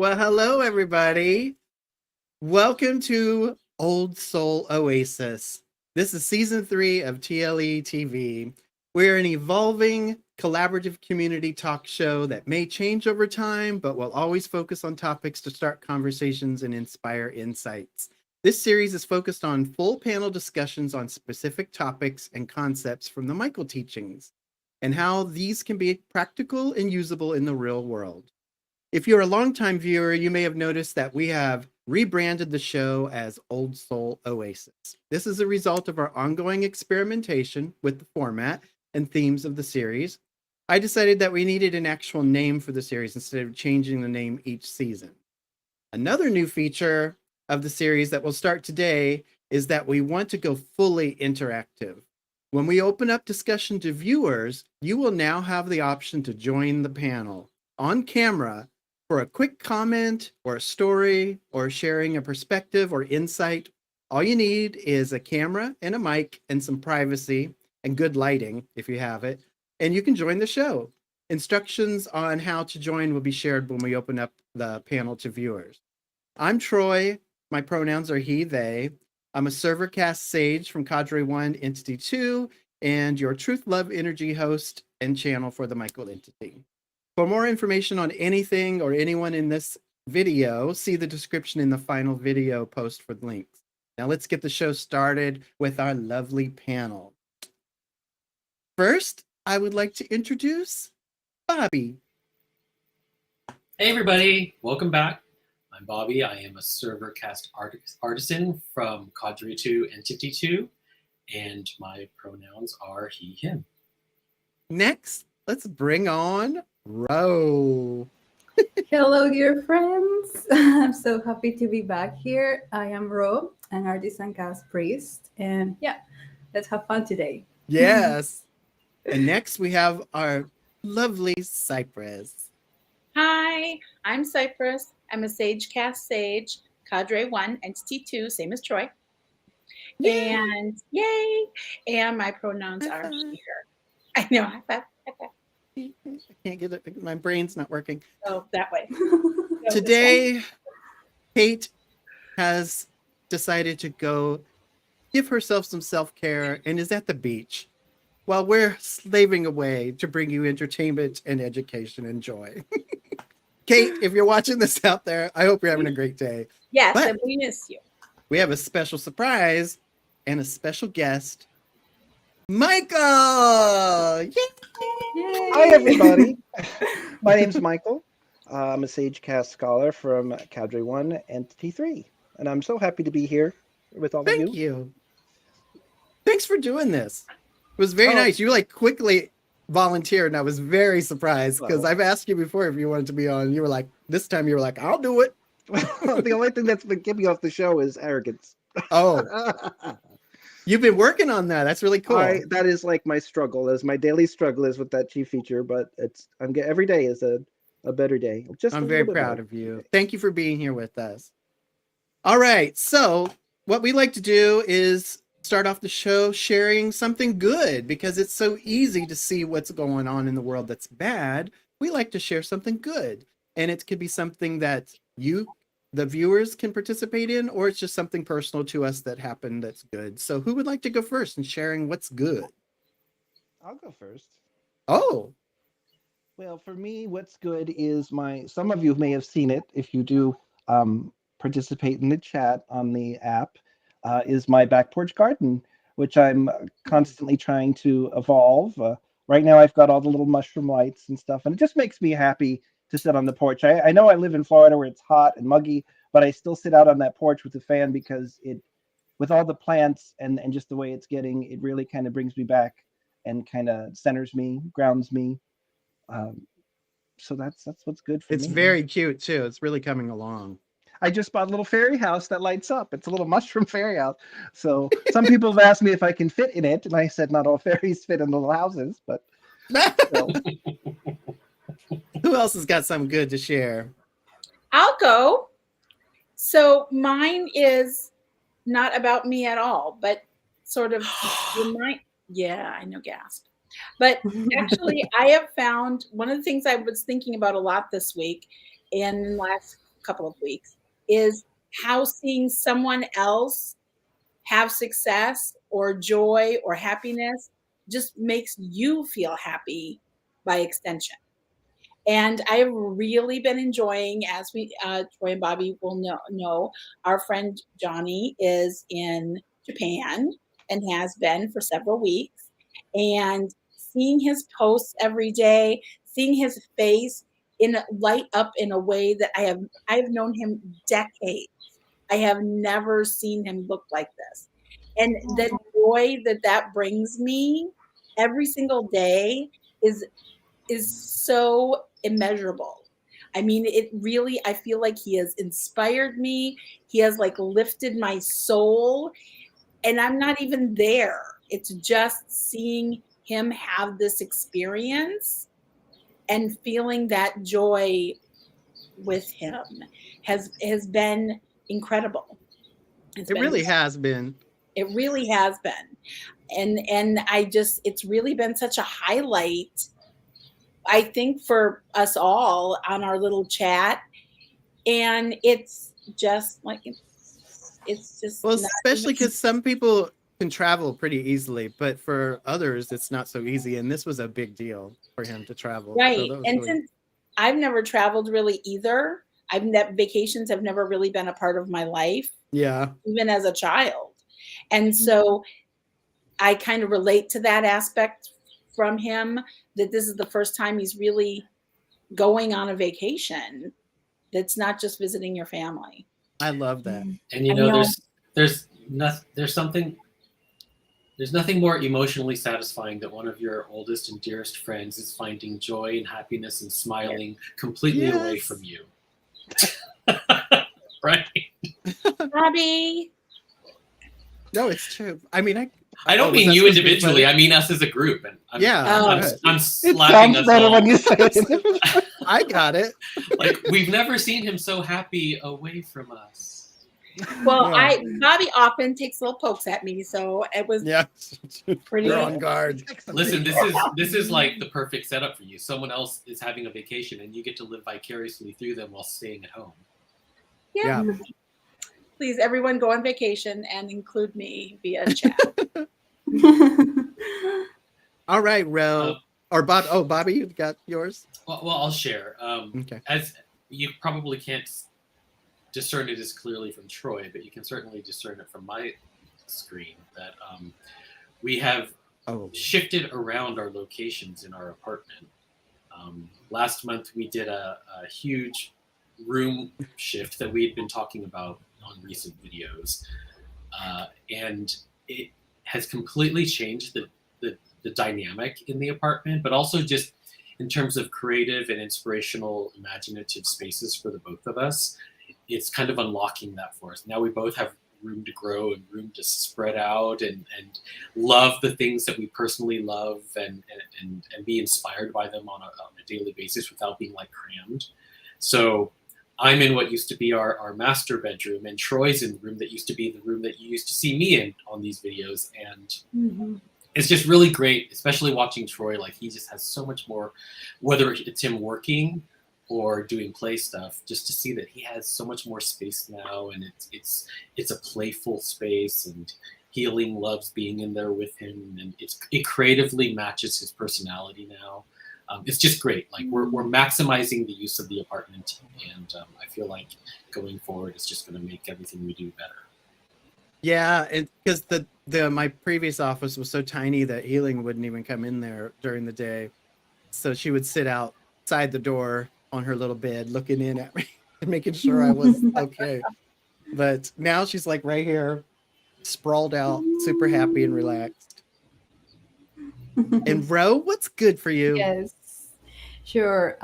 Well, hello, everybody. Welcome to Old Soul Oasis. This is season 3 of TLE TV. We're an evolving, collaborative community talk show that may change over time, but will always focus on topics to start conversations and inspire insights. This series is focused on full panel discussions on specific topics and concepts from the Michael teachings and how these can be practical and usable in the real world. If you're a longtime viewer, you may have noticed that we have rebranded the show as Old Soul Oasis. This is a result of our ongoing experimentation with the format and themes of the series. I decided that we needed an actual name for the series instead of changing the name each season. Another new feature of the series that will start today is that we want to go fully interactive. When we open up discussion to viewers, you will now have the option to join the panel on camera for a quick comment or a story or sharing a perspective or insight. All you need is a camera and a mic and some privacy and good lighting if you have it, and you can join the show. Instructions on how to join will be shared when we open up the panel to viewers. I'm Troy. My pronouns are he, they. I'm a server cast sage from Cadre 1 Entity 2 and your TruthLoveEnergy host and channel for the Michael entity. For more information on anything or anyone in this video, see the description in the final video post for links. Now let's get the show started with our lovely panel. First, I would like to introduce Bobby. Hey everybody, welcome back. I'm Bobby. I am a server cast artisan from Cadre 2 Entity 2, and my pronouns are he, him. Next, let's bring on Ro. Hello, dear friends. I'm so happy to be back here. I am Ro, an artisan cast priest, and yeah, let's have fun today. Yes. And next we have our lovely Cypress. Hi, I'm Cypress. I'm a sage cast sage, Cadre 1, Entity 2, same as Troy. Yay. And yay! And my pronouns are he, her. I know, high five, high five. I can't get it because my brain's not working. Oh, that way. Today, Kate has decided to go give herself some self-care and is at the beach while we're slaving away to bring you entertainment and education and joy. Kate, if you're watching this out there, I hope you're having a great day. Yes, But and we miss you. we have a special surprise and a special guest, Michael. Yay! Hi, everybody. My name's Michael. I'm a Sage Cast Scholar from Cadre 1 Entity 3, and I'm so happy to be here with all of you. Thank you. Thanks for doing this. It was very Oh. nice. You like volunteered, and I was very surprised because Well. I've asked you before if you wanted to be on. You were like, this time you were like, I'll do it. The only thing that's been keeping me off the show is arrogance. Oh, you've been working on that. That's really cool. That is like my struggle, as my daily struggle is with that chief feature, but every day is a better day. I'm very proud of you. Thank you for being here with us. All right. So what we like to do is start off the show sharing something good because it's so easy to see what's going on in the world that's bad. We like to share something good, and it could be something that you, the viewers, can participate in, or it's just something personal to us that happened that's good. So who would like to go first in sharing what's good? I'll go first. Oh, Well, for me, what's good is some of you may have seen it if you do participate in the chat on the app, is my back porch garden, which I'm constantly trying to evolve. Right now, I've got all the little mushroom lights and stuff, and it just makes me happy to sit on the porch. I know I live in Florida where it's hot and muggy, but I still sit out on that porch with the fan because with all the plants and just the way it's getting, it really kind of brings me back and kind of centers me, grounds me. So that's what's good for me. it's very cute too. It's really coming along. I just bought a little fairy house that lights up. It's a little mushroom fairy house. So some people have asked me if I can fit in it, and I said not all fairies fit in little houses, but so. Who else has got something good to share? I'll go. So mine is not about me at all, but sort of yeah, I know, gasp. But actually, I have found one of the things I was thinking about a lot this week and in the last couple of weeks, is how seeing someone else have success or joy or happiness just makes you feel happy by extension. And I've really been enjoying, as we Troy and Bobby will know, our friend Johnny is in Japan and has been for several weeks. And seeing his posts every day, seeing his face light up in a way that I've known him decades. I have never seen him look like this. And the joy that brings me every single day is so immeasurable. I mean, it really, I feel like he has inspired me. He has like lifted my soul, and I'm not even there. It's just seeing him have this experience and feeling that joy with him has been incredible. It really has been. It really has been. And it's really been such a highlight, I think, for us all on our little chat. And it's just like, it's just, well, especially because some people can travel pretty easily, but for others, it's not so easy. And this was a big deal for him to travel. Right. So and since I've never traveled really either, vacations have never really been a part of my life. Yeah. Even as a child. And so I kind of relate to that aspect from him, that this is the first time he's really going on a vacation that's not just visiting your family. I love that. And there's nothing more emotionally satisfying that one of your oldest and dearest friends is finding joy and happiness and smiling completely away from you. Right? Bobby. No, it's true. I mean, I don't mean you individually. I mean us as a group. And I'm slapping us better all. when you say it. I got it. Like, we've never seen him so happy away from us. Well, Bobby often takes little pokes at me, so it was pretty. You're on guard. Listen, this is like the perfect setup for you. Someone else is having a vacation, and you get to live vicariously through them while staying at home. Yeah. Please, everyone, go on vacation and include me via chat. All right, Ro. Or Bob. Oh, Bobby, you got yours? Well, I'll share. Okay. As you probably can't discern it as clearly from Troy, but you can certainly discern it from my screen that we have shifted around our locations in our apartment. Last month, we did a huge room shift that we had been talking about on recent videos, and it has completely changed the dynamic in the apartment, but also just in terms of creative and inspirational, imaginative spaces for the both of us. It's kind of unlocking that for us. Now we both have room to grow and room to spread out and love the things that we personally love and be inspired by them on a daily basis without being like crammed. So I'm in what used to be our master bedroom, and Troy's in the room that used to be the room that you used to see me in on these videos. And it's just really great, especially watching Troy. Like, he just has so much more, whether it's him working or doing play stuff, just to see that he has so much more space now, and it's a playful space, and Healing loves being in there with him, and it creatively matches his personality now. It's just great. Like, we're maximizing the use of the apartment, and I feel like going forward, it's just going to make everything we do better. Yeah, and because my previous office was so tiny that Healing wouldn't even come in there during the day, so she would sit outside the door on her little bed, looking in at me and making sure I was okay. But now she's like right here, sprawled out, super happy and relaxed. And Ro, what's good for you? Yes. Sure.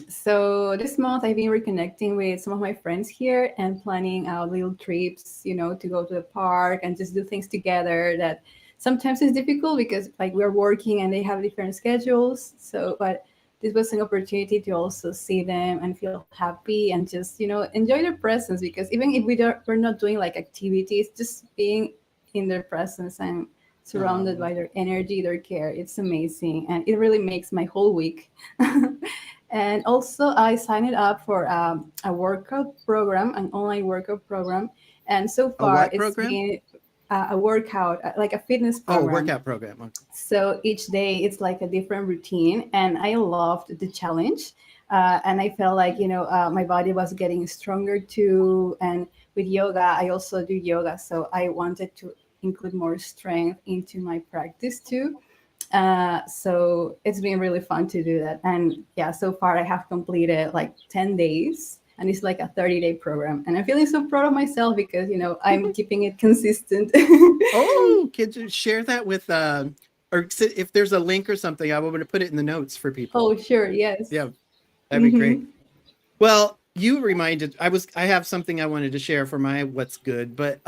So this month I've been reconnecting with some of my friends here and planning out little trips, to go to the park and just do things together. That sometimes is difficult because like we're working and they have different schedules. So, but this was an opportunity to also see them and feel happy and just, enjoy their presence, because even if we're not doing like activities, just being in their presence and surrounded by their energy, their care, it's amazing, and it really makes my whole week. And also, I signed up for a workout program, an online workout program. And so far, what it's program? been a workout, like a fitness Oh, program. workout program. Okay. So each day it's like a different routine, and I loved the challenge. And I felt like, my body was getting stronger too. And with yoga, I also do yoga, so I wanted to include more strength into my practice too. So it's been really fun to do that. And yeah, so far I have completed like 10 days, and it's like a 30-day program. And I'm feeling so proud of myself because, I'm keeping it consistent. Oh, could you share that with, or if there's a link or something, I want to put it in the notes for people. Oh, sure. Yes. Yeah, that'd be great. Mhm. Well, you reminded, I have something I wanted to share for my what's good, but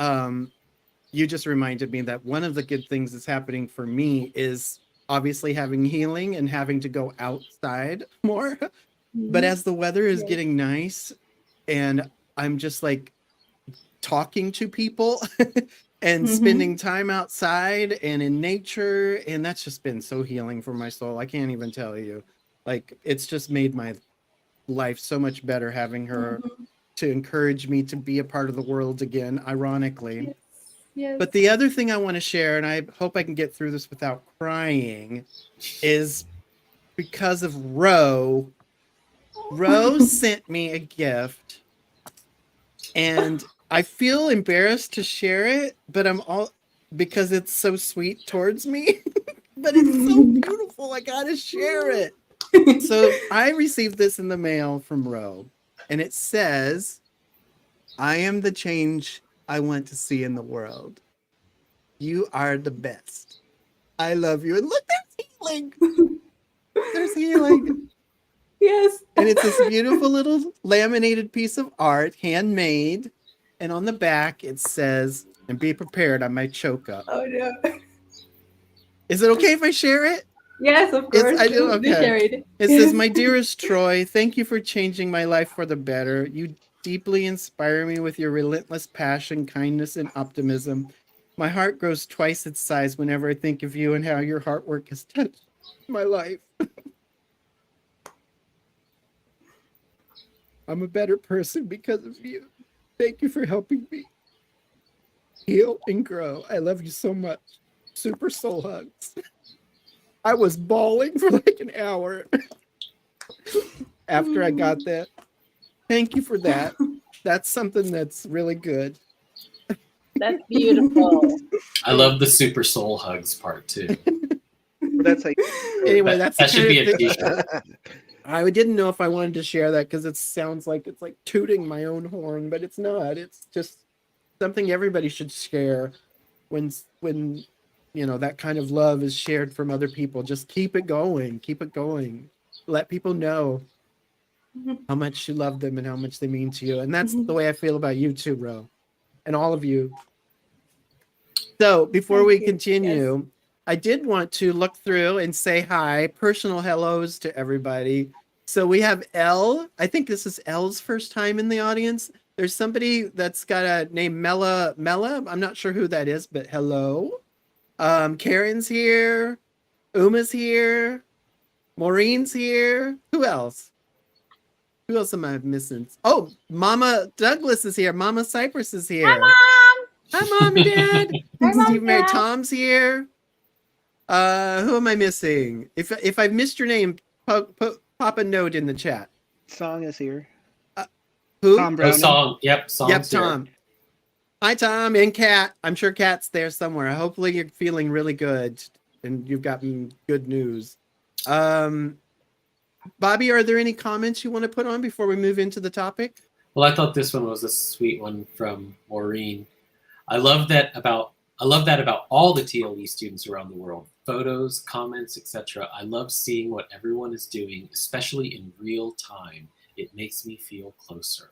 you just reminded me that one of the good things that's happening for me is obviously having healing and having to go outside more. But as the weather is Yes. getting nice and I'm just like talking to people and spending time outside and in nature, and that's just been so healing for my soul. I can't even tell you. Like, it's just made my life so much better having her to encourage me to be a part of the world again, ironically. Yes. Yes. But the other thing I want to share, and I hope I can get through this without crying, is because of Ro. Ro sent me a gift, and I feel embarrassed to share it, but I'm all because it's so sweet towards me. But it's so beautiful. I gotta share it. So I received this in the mail from Ro, and it says, "I am the change I want to see in the world. You are the best. I love you." And look, there's healing. There's healing. Yes. And it's this beautiful little laminated piece of art, handmade. And on the back, it says, and be prepared, I might choke up. Oh no. Is it okay if I share it? Yes, of course. I do. Do share Okay. it. It says, "My dearest Troy, thank you for changing my life for the better. You deeply inspire me with your relentless passion, kindness, and optimism. My heart grows twice its size whenever I think of you and how your hard work has touched my life. I'm a better person because of you. Thank you for helping me heal and grow. I love you so much. Super soul hugs." I was bawling for like an hour after I got that. Thank you for that. That's something that's really good. That's beautiful. I love the super soul hugs part too. That's like Anyway, that's That the should kind be of a thing- t-shirt. I didn't know if I wanted to share that because it sounds like it's like tooting my own horn, but it's not. It's just something everybody should share when that kind of love is shared from other people. Just keep it going. Keep it going. Let people know how much you love them and how much they mean to you. And that's the way I feel about you too, Ro, and all of you. So before Thank we you. continue, I did want to look through and say hi, personal hellos to everybody. So we have Elle. I think this is Elle's first time in the audience. There's somebody that's got a name Mella. I'm not sure who that is, but hello. Karen's here. Uma's here. Maureen's here. Who else? Who else am I missing? Oh, Mama Douglas is here. Mama Cypress is here. Hi, Mom. Hi, Mom and Dad. Hi, Mom, Steve Mary Dad. Tom's here. Who am I missing? If I missed your name, pop a note in the chat. Song is here. Who? Tom Oh, Browning. song. Yep, song's Yep, here. Tom. Hi, Tom and Kat. I'm sure Kat's there somewhere. Hopefully you're feeling really good and you've gotten good news. Bobby, are there any comments you want to put on before we move into the topic? Well, I thought this one was a sweet one from Maureen. I love that about all the TLE students around the world. Photos, comments, etc. I love seeing what everyone is doing, especially in real time. It makes me feel closer.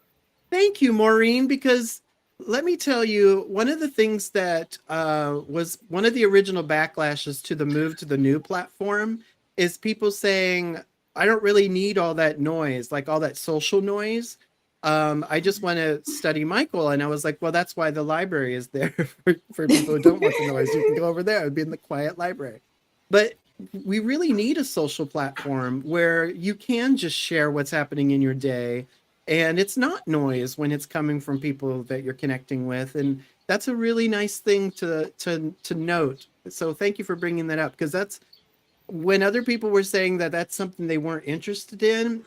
Thank you, Maureen, because let me tell you, one of the things that was one of the original backlashes to the move to the new platform is people saying, I don't really need all that noise, like all that social noise. I just want to study Michael. And I was like, well, that's why the library is there for people who don't want the noise. You can go over there and be in the quiet library. But we really need a social platform where you can just share what's happening in your day, and it's not noise when it's coming from people that you're connecting with. And that's a really nice thing to note. So thank you for bringing that up, because that's when other people were saying that that's something they weren't interested in,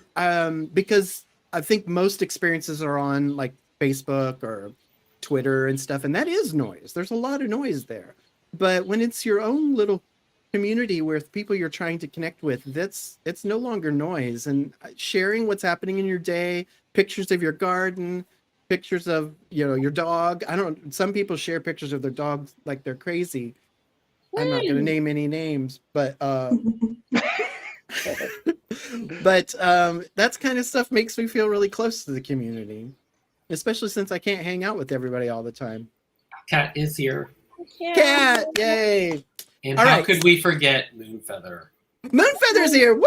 because I think most experiences are on like Facebook or Twitter and stuff, and that is noise. There's a lot of noise there. But when it's your own little community with people you're trying to connect with, it's no longer noise. And sharing what's happening in your day, pictures of your garden, pictures of your dog. Some people share pictures of their dogs like they're crazy. I'm not going to name any names, but that's kind of stuff makes me feel really close to the community, especially since I can't hang out with everybody all the time. Cat is here. Cat, yay! And All how right. could we forget Moonfeather? Moonfeather's here. Woo!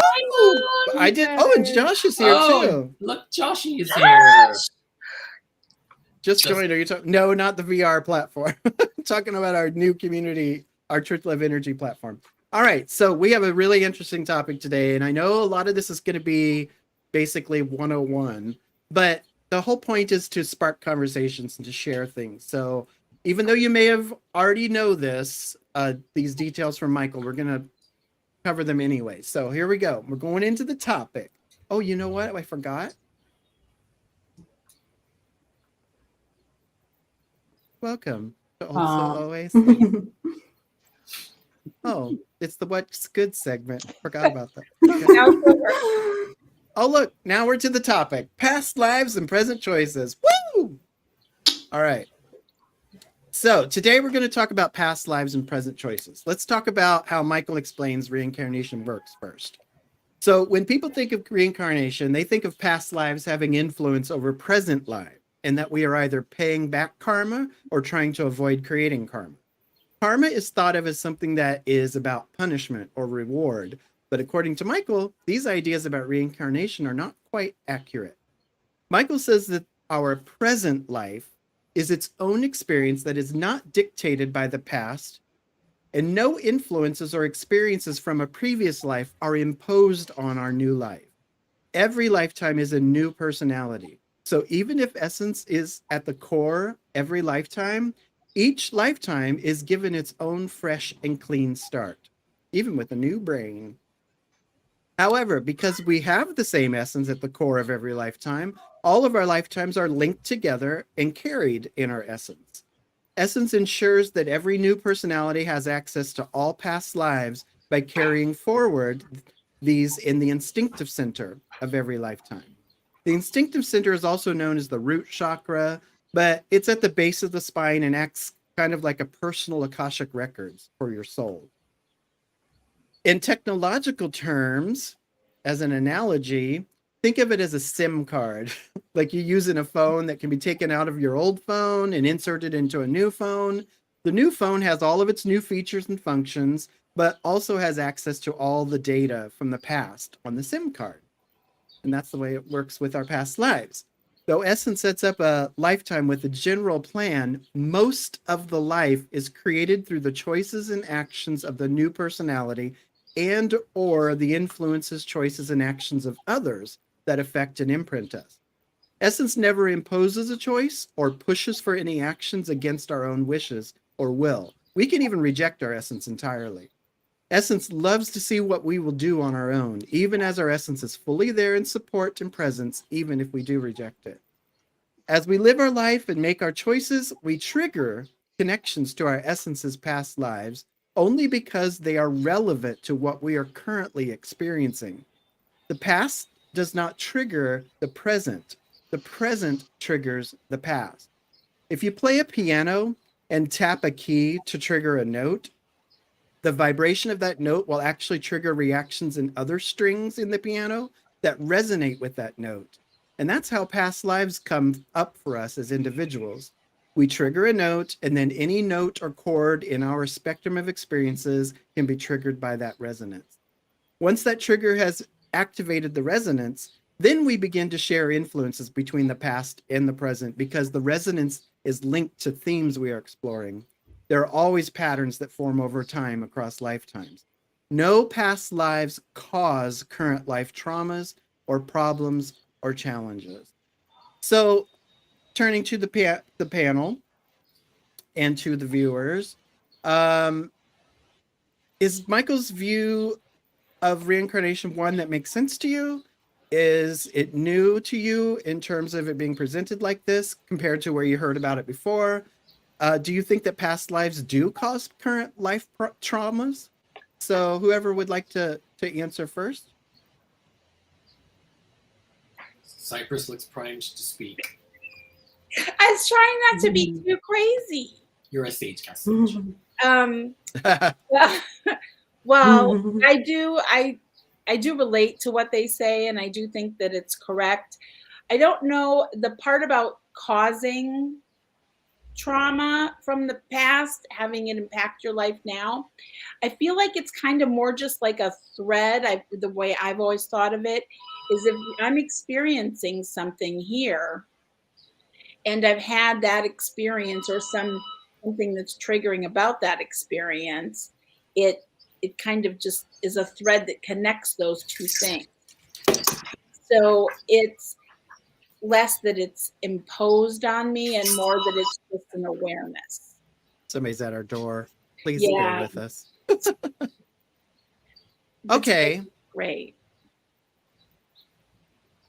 I did. Oh, and Josh is here too. Look, Joshy is here. Just joined. Are you talking? No, not the VR platform. Talking about our new community, our TruthLoveEnergy platform. All right, so we have a really interesting topic today, and I know a lot of this is going to be basically 101, but the whole point is to spark conversations and to share things. So even though you may have already know this, these details from Michael, we're going to cover them anyway. So here we go. We're going into the topic. Oh, you know what? I forgot. Welcome to Old Soul Oasis. Oh, it's the What's Good segment. Forgot about that. Okay. Oh, look, now we're to the topic. Past lives and present choices. Woo! All right. So today we're going to talk about past lives and present choices. Let's talk about how Michael explains reincarnation works first. So when people think of reincarnation, they think of past lives having influence over present lives, and that we are either paying back karma or trying to avoid creating karma. Karma is thought of as something that is about punishment or reward, but according to Michael, these ideas about reincarnation are not quite accurate. Michael says that our present life is its own experience that is not dictated by the past, and no influences or experiences from a previous life are imposed on our new life. Every lifetime is a new personality. So even if essence is at the core every lifetime, each lifetime is given its own fresh and clean start, even with a new brain. However, because we have the same essence at the core of every lifetime, all of our lifetimes are linked together and carried in our essence. Essence ensures that every new personality has access to all past lives by carrying forward these in the instinctive center of every lifetime. The instinctive center is also known as the root chakra, but it's at the base of the spine and acts kind of like a personal Akashic records for your soul. In technological terms, as an analogy, think of it as a SIM card, like you use in a phone that can be taken out of your old phone and inserted into a new phone. The new phone has all of its new features and functions, but also has access to all the data from the past on the SIM card. And that's the way it works with our past lives. Though Essence sets up a lifetime with a general plan, most of the life is created through the choices and actions of the new personality and or the influences, choices, and actions of others that affect and imprint us. Essence never imposes a choice or pushes for any actions against our own wishes or will. We can even reject our essence entirely. Essence loves to see what we will do on our own, even as our essence is fully there in support and presence, even if we do reject it. As we live our life and make our choices, we trigger connections to our essence's past lives only because they are relevant to what we are currently experiencing. The past does not trigger the present. The present triggers the past. If you play a piano and tap a key to trigger a note, the vibration of that note will actually trigger reactions in other strings in the piano that resonate with that note. And that's how past lives come up for us as individuals. We trigger a note, and then any note or chord in our spectrum of experiences can be triggered by that resonance. Once that trigger has activated the resonance, then we begin to share influences between the past and the present because the resonance is linked to themes we are exploring. There are always patterns that form over time across lifetimes. No past lives cause current life traumas or problems or challenges. So, turning to the panel and to the viewers, is Michael's view of reincarnation one that makes sense to you? Is it new to you in terms of it being presented like this compared to where you heard about it before? Do you think that past lives do cause current life traumas? So whoever would like to answer first. Cypress looks primed to speak. I was trying not to be too crazy. You're a sage, Cassage. Well, I do relate to what they say, and I do think that it's correct. I don't know the part about causing trauma from the past, having it impact your life now. I feel like it's kind of more just like a thread. The way I've always thought of it is, if I'm experiencing something here and I've had that experience or something that's triggering about that experience, it kind of just is a thread that connects those two things. So it's less that it's imposed on me and more that it's just an awareness. Somebody's at our door. Please Yeah. stay with us. Okay. Great.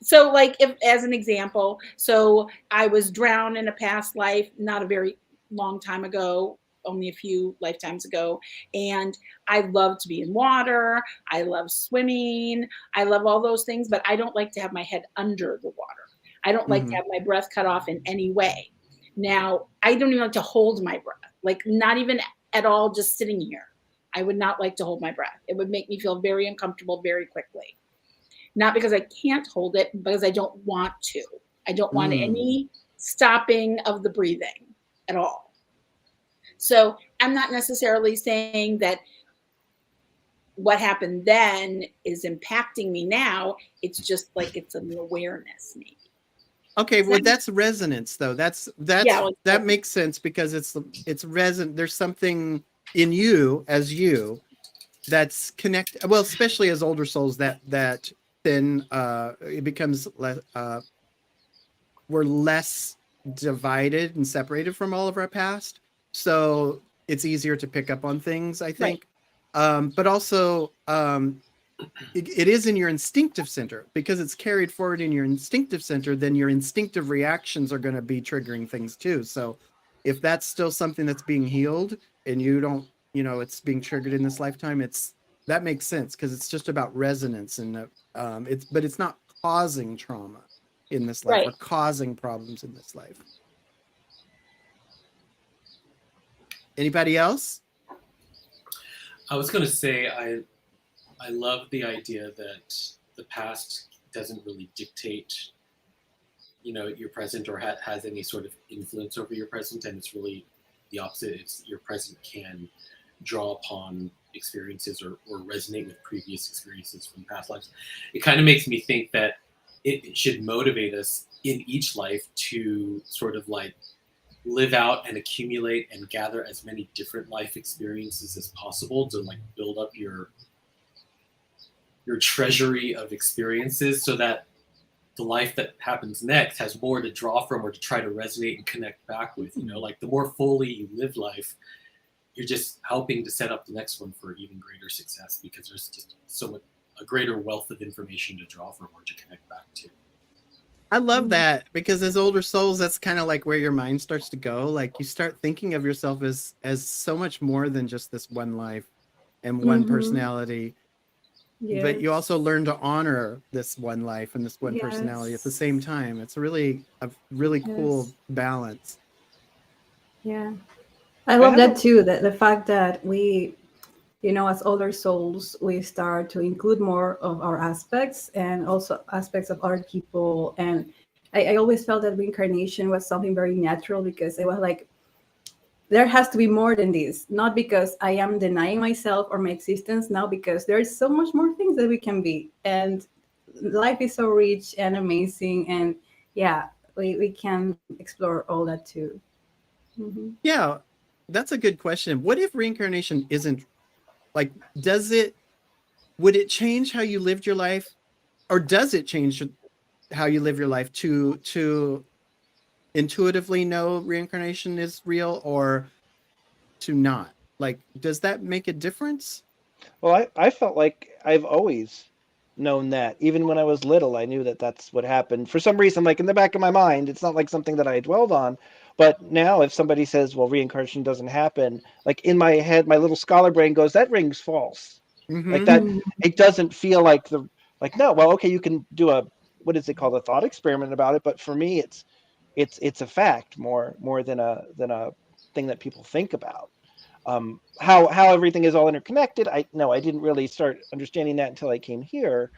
So like, if as an example, so I was drowned in a past life, not a very long time ago, only a few lifetimes ago. And I love to be in water. I love swimming. I love all those things, but I don't like to have my head under the water. I don't like to have my breath cut off in any way. Now, I don't even like to hold my breath, like not even at all, just sitting here. I would not like to hold my breath. It would make me feel very uncomfortable very quickly. Not because I can't hold it, but because I don't want to. I don't want any stopping of the breathing at all. So I'm not necessarily saying that what happened then is impacting me now. It's just like it's an awareness, maybe. Okay, well, that's resonance, though. That makes sense because it's resonant. There's something in you as you that's connected. Well, especially as older souls, that then it becomes we're less divided and separated from all of our past, so it's easier to pick up on things, I think. Right. But also, it is in your instinctive center, because it's carried forward in your instinctive center. Then your instinctive reactions are going to be triggering things too. So if that's still something that's being healed and you don't, it's being triggered in this lifetime, that makes sense, because it's just about resonance, and it's not causing trauma in this life, or causing problems in this life. Anybody else? I was going to say, I love the idea that the past doesn't really dictate, your present, or has any sort of influence over your present, and it's really the opposite. It's your present can draw upon experiences or resonate with previous experiences from past lives. It kind of makes me think that it should motivate us in each life to sort of like live out and accumulate and gather as many different life experiences as possible to like build up your treasury of experiences, so that the life that happens next has more to draw from or to try to resonate and connect back with. Like the more fully you live life, you're just helping to set up the next one for even greater success, because there's just a greater wealth of information to draw from or to connect back to. I love that, because as older souls, that's kind of like where your mind starts to go. Like you start thinking of yourself as so much more than just this one life and one personality. Yes. But you also learn to honor this one life and this one personality at the same time. It's a really cool balance. Yeah. I love that too, the fact that we, as older souls, we start to include more of our aspects and also aspects of other people. And I always felt that reincarnation was something very natural, because it was like, there has to be more than this, not because I am denying myself or my existence now, because there's so much more things that we can be. And life is so rich and amazing. And we can explore all that too. Mm-hmm. Yeah, that's a good question. What if reincarnation isn't, like, does it would it change how you lived your life, or does it change how you live your life to intuitively know reincarnation is real, or to not? Like, does that make a difference? Well, I felt like I've always known that. Even when I was little, I knew that that's what happened. For some reason, like in the back of my mind, it's not like something that I dwelled on. But now, if somebody says, well, reincarnation doesn't happen, like in my head, my little scholar brain goes, that rings false. Like that, it doesn't feel like no, well, okay, you can do a, what is it called, a thought experiment about it. But for me, it's a fact more than a thing that people think about. How everything is all interconnected, I didn't really start understanding that until I came here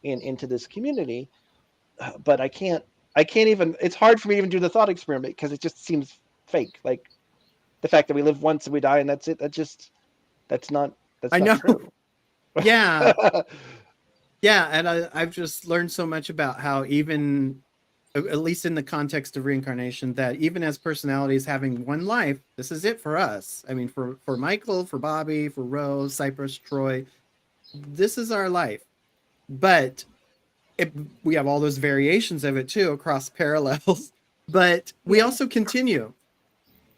into this community. But I can't even, it's hard for me to even do the thought experiment because it just seems fake. Like the fact that we live once and we die and that's it, that's not I know. true. Yeah. Yeah, and I've just learned so much about how, even at least in the context of reincarnation, that even as personalities having one life, this is it for us. I mean, for Michael, for Bobby, for Rose, Cypress, Troy, this is our life. But we have all those variations of it too across parallels. But we also continue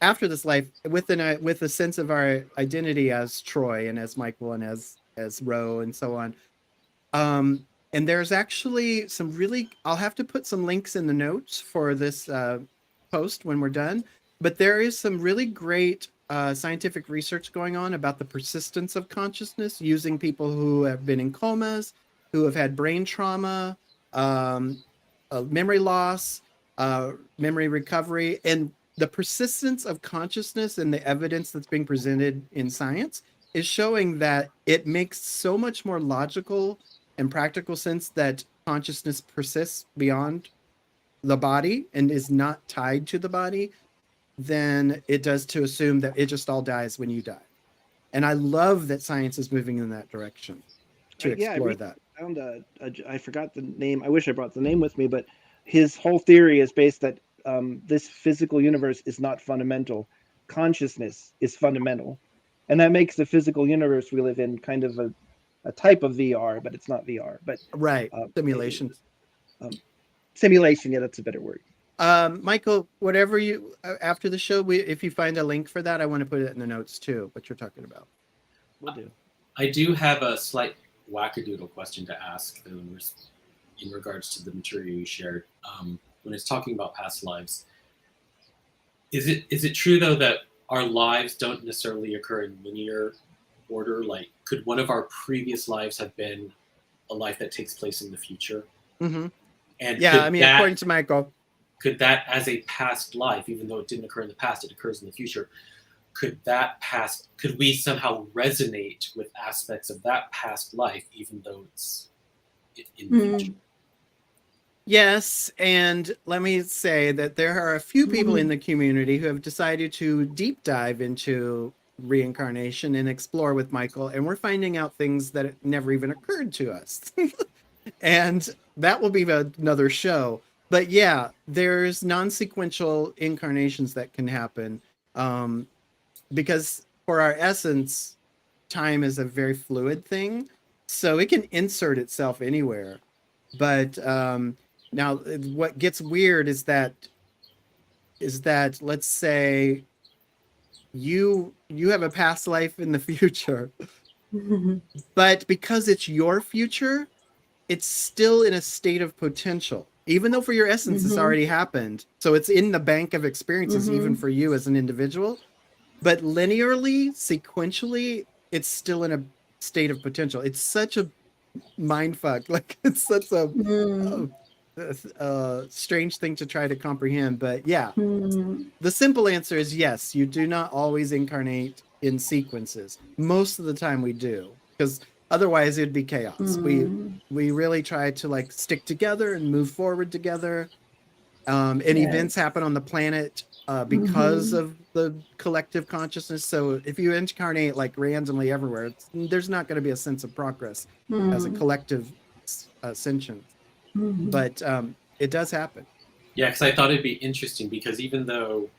after this life with a sense of our identity as Troy and as Michael and as Ro and so on. And there's actually some really, I'll have to put some links in the notes for this post when we're done, but there is some really great scientific research going on about the persistence of consciousness using people who have been in comas, who have had brain trauma, memory loss, memory recovery, and the persistence of consciousness and the evidence that's being presented in science is showing that it makes so much more logical and practical sense that consciousness persists beyond the body and is not tied to the body than it does to assume that it just all dies when you die. And I love that science is moving in that direction to explore that. I found I forgot the name. I wish I brought the name with me, but his whole theory is based that this physical universe is not fundamental. Consciousness is fundamental. And that makes the physical universe we live in kind of a type of VR, but it's not VR. But right, simulation. Simulation, yeah, that's a better word. Michael, whatever you, after the show, if you find a link for that, I want to put it in the notes too, what you're talking about. Will do. I do have a slight wackadoodle question to ask in regards to the material you shared. When it's talking about past lives, is it true though that our lives don't necessarily occur in linear order? Like, could one of our previous lives have been a life that takes place in the future? Mm-hmm. And yeah, I mean, according to Michael, could that, as a past life, even though it didn't occur in the past, it occurs in the future, could we somehow resonate with aspects of that past life, even though it's in the future? Yes, and let me say that there are a few people in the community who have decided to deep dive into reincarnation and explore with Michael, and we're finding out things that never even occurred to us. And that will be another show. But yeah, there's non-sequential incarnations that can happen, because for our essence, time is a very fluid thing, so it can insert itself anywhere. But now what gets weird is that let's say you have a past life in the future, but because it's your future, it's still in a state of potential, even though for your essence it's already happened. So it's in the bank of experiences, even for you as an individual. But linearly, sequentially, it's still in a state of potential. It's such a mind fuck. Like, it's such a strange thing to try to comprehend. But yeah, the simple answer is yes, you do not always incarnate in sequences. Most of the time we do, because otherwise it'd be chaos. We really try to like stick together and move forward together. And events happen on the planet because of the collective consciousness. So if you incarnate like randomly everywhere, there's not going to be a sense of progress as a collective sentience. But it does happen. Yeah, because I thought it'd be interesting, because even though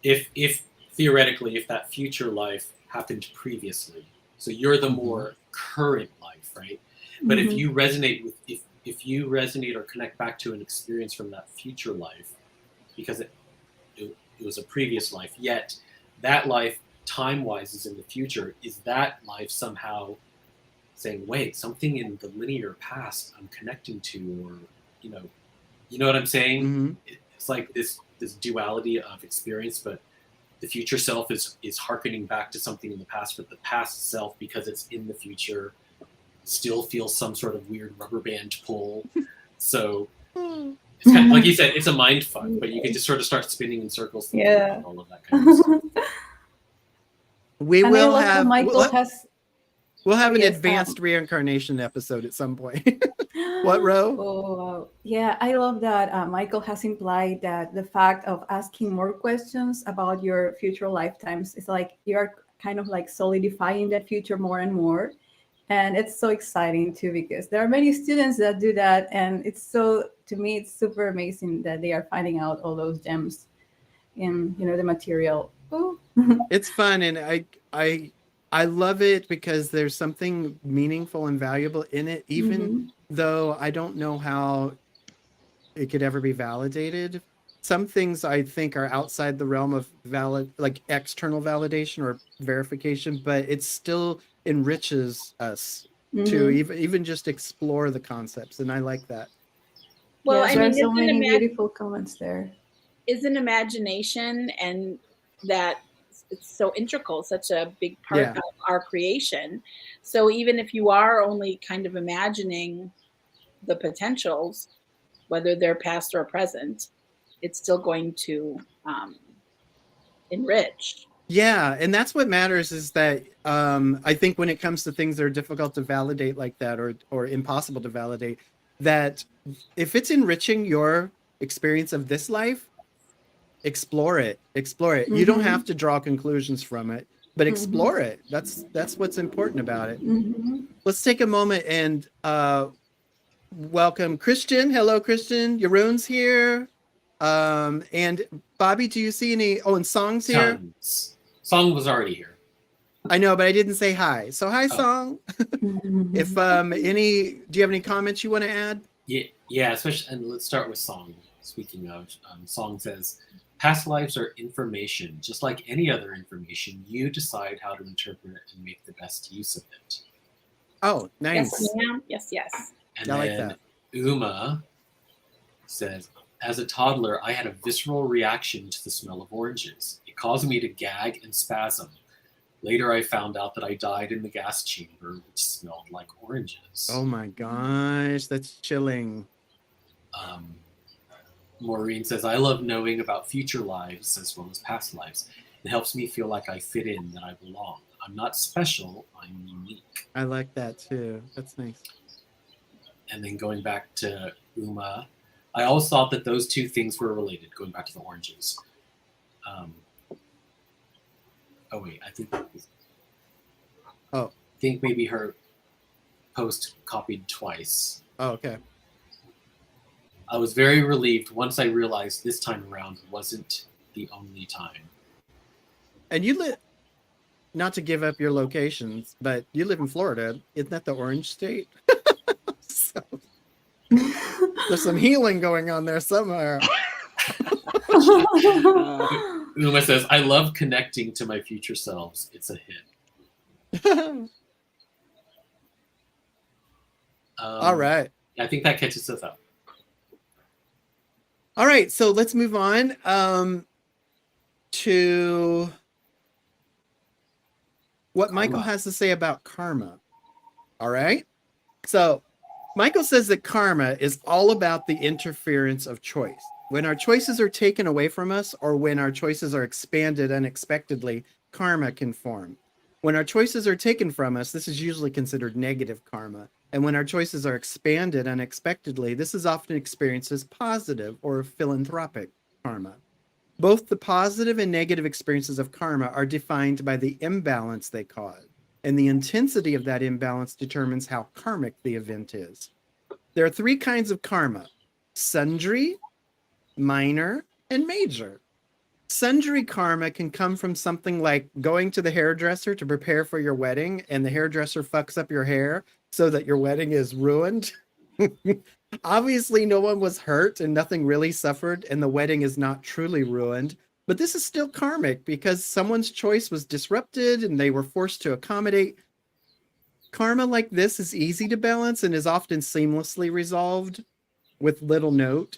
if theoretically, if that future life happened previously, So you're the more current life, right? But if you resonate with, if you resonate or connect back to an experience from that future life, because it was a previous life, yet that life time-wise is in the future, is that life somehow saying, wait, something in the linear past I'm connecting to, or you know what I'm saying? It's like this duality of experience, but the future self is hearkening back to something in the past, but the past self, because it's in the future, still feels some sort of weird rubber band pull. So it's kind of, like you said, it's a mind fuck, but you can just sort of start spinning in circles thinking about all of that kind of stuff. We And will I love how have Michael has. we'll have Oh, an yes, advanced reincarnation episode at some point. What, Ro? Oh, yeah, I love that Michael has implied that the fact of asking more questions about your future lifetimes is like you're kind of like solidifying that future more and more. And it's so exciting too, because there are many students that do that. And it's so, to me, it's super amazing that they are finding out all those gems in, the material. Ooh. It's fun, and I love it because there's something meaningful and valuable in it, even though I don't know how it could ever be validated. Some things I think are outside the realm of like external validation or verification, but it still enriches us to even just explore the concepts, and I like that. Well, Yes, I there are mean, so many beautiful comments there. Isn't imagination and that it's so integral, such a big part of our creation. So even if you are only kind of imagining the potentials, whether they're past or present, it's still going to enrich. Yeah, and that's what matters, is that I think when it comes to things that are difficult to validate like that, or impossible to validate, that if it's enriching your experience of this life, explore it. You don't have to draw conclusions from it, but explore it. That's what's important about it. Let's take a moment and welcome Christian. Hello, Christian. Jeroen's here. And Bobby, do you see any? Oh, and Song's here. Song was already here. I know, but I didn't say hi. So hi, Song. If do you have any comments you want to add? Yeah, especially, and let's start with Song. Speaking of, Song says, past lives are information. Just like any other information, you decide how to interpret it and make the best use of it. Oh, nice. Yes. And I like then that. Uma says, as a toddler, I had a visceral reaction to the smell of oranges. It caused me to gag and spasm. Later, I found out that I died in the gas chamber, which smelled like oranges. Oh my gosh, that's chilling. Maureen says, I love knowing about future lives as well as past lives. It helps me feel like I fit in, that I belong. I'm not special, I'm unique. I like that too. That's nice. And then going back to Uma, I always thought that those two things were related, going back to the oranges. I think maybe her post copied twice. Oh, okay. I was very relieved once I realized this time around wasn't the only time. And you live, not to give up your locations, but you live in Florida. Isn't that the orange state? So, there's some healing going on there somewhere. Uma says, I love connecting to my future selves. It's a hit. All right. I think that catches us up. All right, so let's move on to what Michael has to say about karma. All right. So Michael says that karma is all about the interference of choice. When our choices are taken away from us, or when our choices are expanded unexpectedly, karma can form. When our choices are taken from us, this is usually considered negative karma. And when our choices are expanded unexpectedly, this is often experienced as positive or philanthropic karma. Both the positive and negative experiences of karma are defined by the imbalance they cause, and the intensity of that imbalance determines how karmic the event is. There are three kinds of karma: sundry, minor, and major. Sundry karma can come from something like going to the hairdresser to prepare for your wedding, and the hairdresser fucks up your hair so that your wedding is ruined. Obviously, no one was hurt and nothing really suffered, and the wedding is not truly ruined. But this is still karmic because someone's choice was disrupted and they were forced to accommodate. Karma like this is easy to balance and is often seamlessly resolved with little note.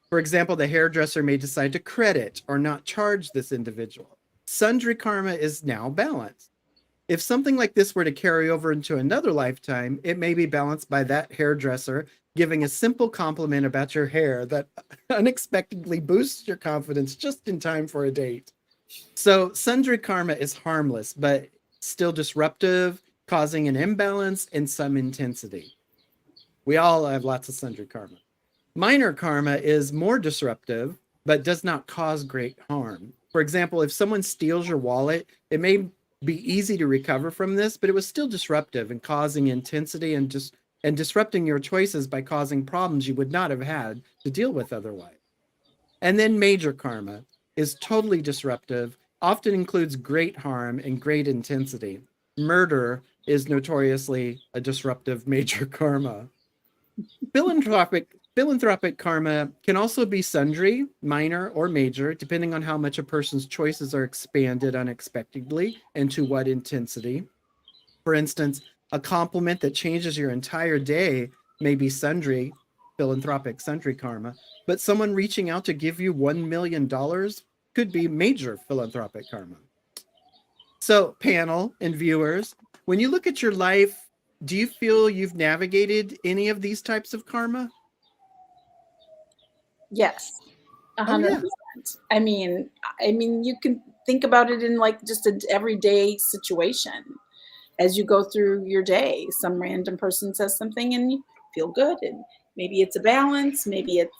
For example, the hairdresser may decide to credit or not charge this individual. Sundry karma is now balanced. If something like this were to carry over into another lifetime, it may be balanced by that hairdresser giving a simple compliment about your hair that unexpectedly boosts your confidence just in time for a date. So sundry karma is harmless, but still disruptive, causing an imbalance and some intensity. We all have lots of sundry karma. Minor karma is more disruptive, but does not cause great harm. For example, if someone steals your wallet, it may be easy to recover from this, but it was still disruptive and causing intensity and disrupting your choices by causing problems you would not have had to deal with otherwise. And then major karma is totally disruptive, often includes great harm and great intensity. Murder is notoriously a disruptive major karma. Philanthropic karma can also be sundry, minor, or major, depending on how much a person's choices are expanded unexpectedly and to what intensity. For instance, a compliment that changes your entire day may be sundry, philanthropic sundry karma, but someone reaching out to give you $1 million could be major philanthropic karma. So, panel and viewers, when you look at your life, do you feel you've navigated any of these types of karma? Yes, Oh, 100%. I mean, you can think about it in like just an everyday situation. As you go through your day, some random person says something and you feel good, and maybe it's a balance, maybe it's,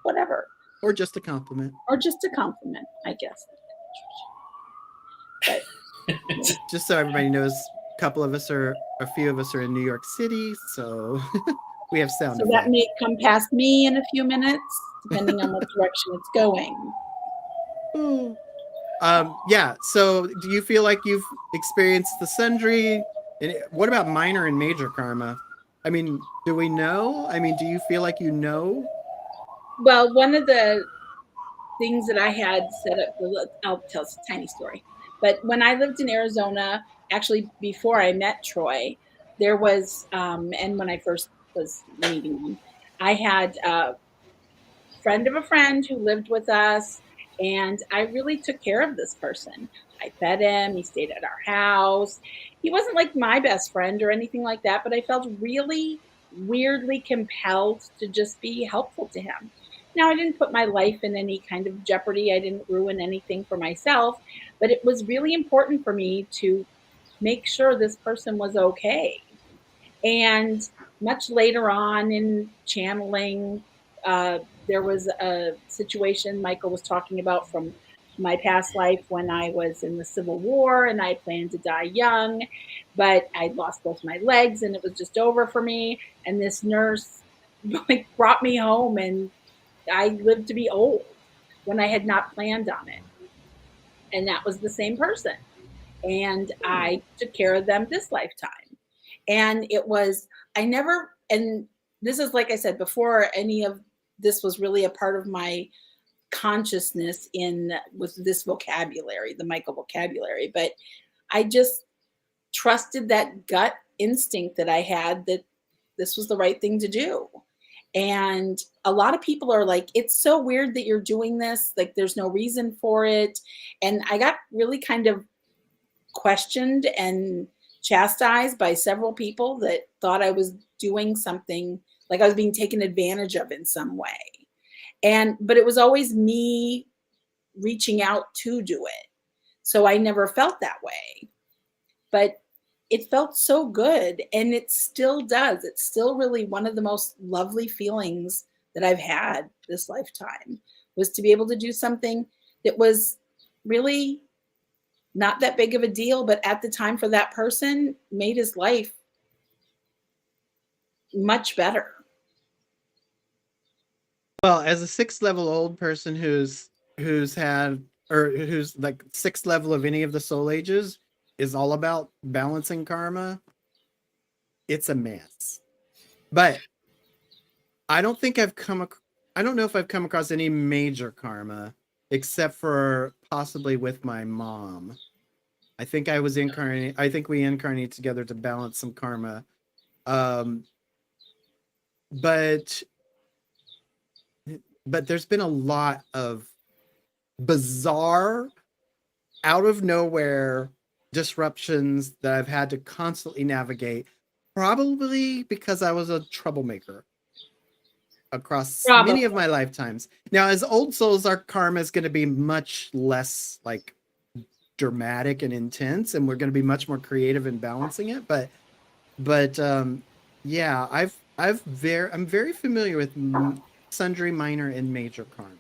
whatever. Or just a compliment. Or just a compliment, I guess. But just so everybody knows, a few of us are in New York City, so we have sound so effects. that may come past me in a few minutes, depending on what direction it's going. Yeah, so do you feel like you've experienced the sundry? And what about minor and major karma? I mean, do we know? I mean, do you feel like you know? Well, one of the things that I had set up, I'll tell a tiny story. But when I lived in Arizona, actually before I met Troy, there was, and when I first was meeting him, I had a friend of a friend who lived with us, and I really took care of this person. I fed him, he stayed at our house. He wasn't like my best friend or anything like that, but I felt really weirdly compelled to just be helpful to him. Now, I didn't put my life in any kind of jeopardy. I didn't ruin anything for myself, but it was really important for me to make sure this person was okay. And much later on in channeling, there was a situation Michael was talking about from my past life when I was in the Civil War and I planned to die young, but I'd lost both my legs and it was just over for me. And this nurse brought me home, and I lived to be old when I had not planned on it. And that was the same person. And I took care of them this lifetime. And it was, and this is like I said, before any of this was really a part of my consciousness with this vocabulary, the Michael vocabulary, but I just trusted that gut instinct that I had that this was the right thing to do. And a lot of people are like, it's so weird that you're doing this. Like, there's no reason for it. And I got really kind of questioned and chastised by several people that thought I was doing something, like I was being taken advantage of in some way. But it was always me reaching out to do it. So I never felt that way. But it felt so good, and it still does. It's still really one of the most lovely feelings that I've had this lifetime, was to be able to do something that was really not that big of a deal, but at the time for that person made his life much better. Well, as a 6th level old person who's had or who's like 6th level of any of the soul ages is all about balancing karma, it's a mess. But I don't think I don't know if I've come across any major karma except for possibly with my mom. I think I was incarnate. I think we incarnate together to balance some karma. But there's been a lot of bizarre, out of nowhere disruptions that I've had to constantly navigate, probably because I was a troublemaker across many of my lifetimes. Now, as old souls, our karma is going to be much less like dramatic and intense, and we're going to be much more creative in balancing it. But yeah, I'm very familiar with sundry minor and major karma.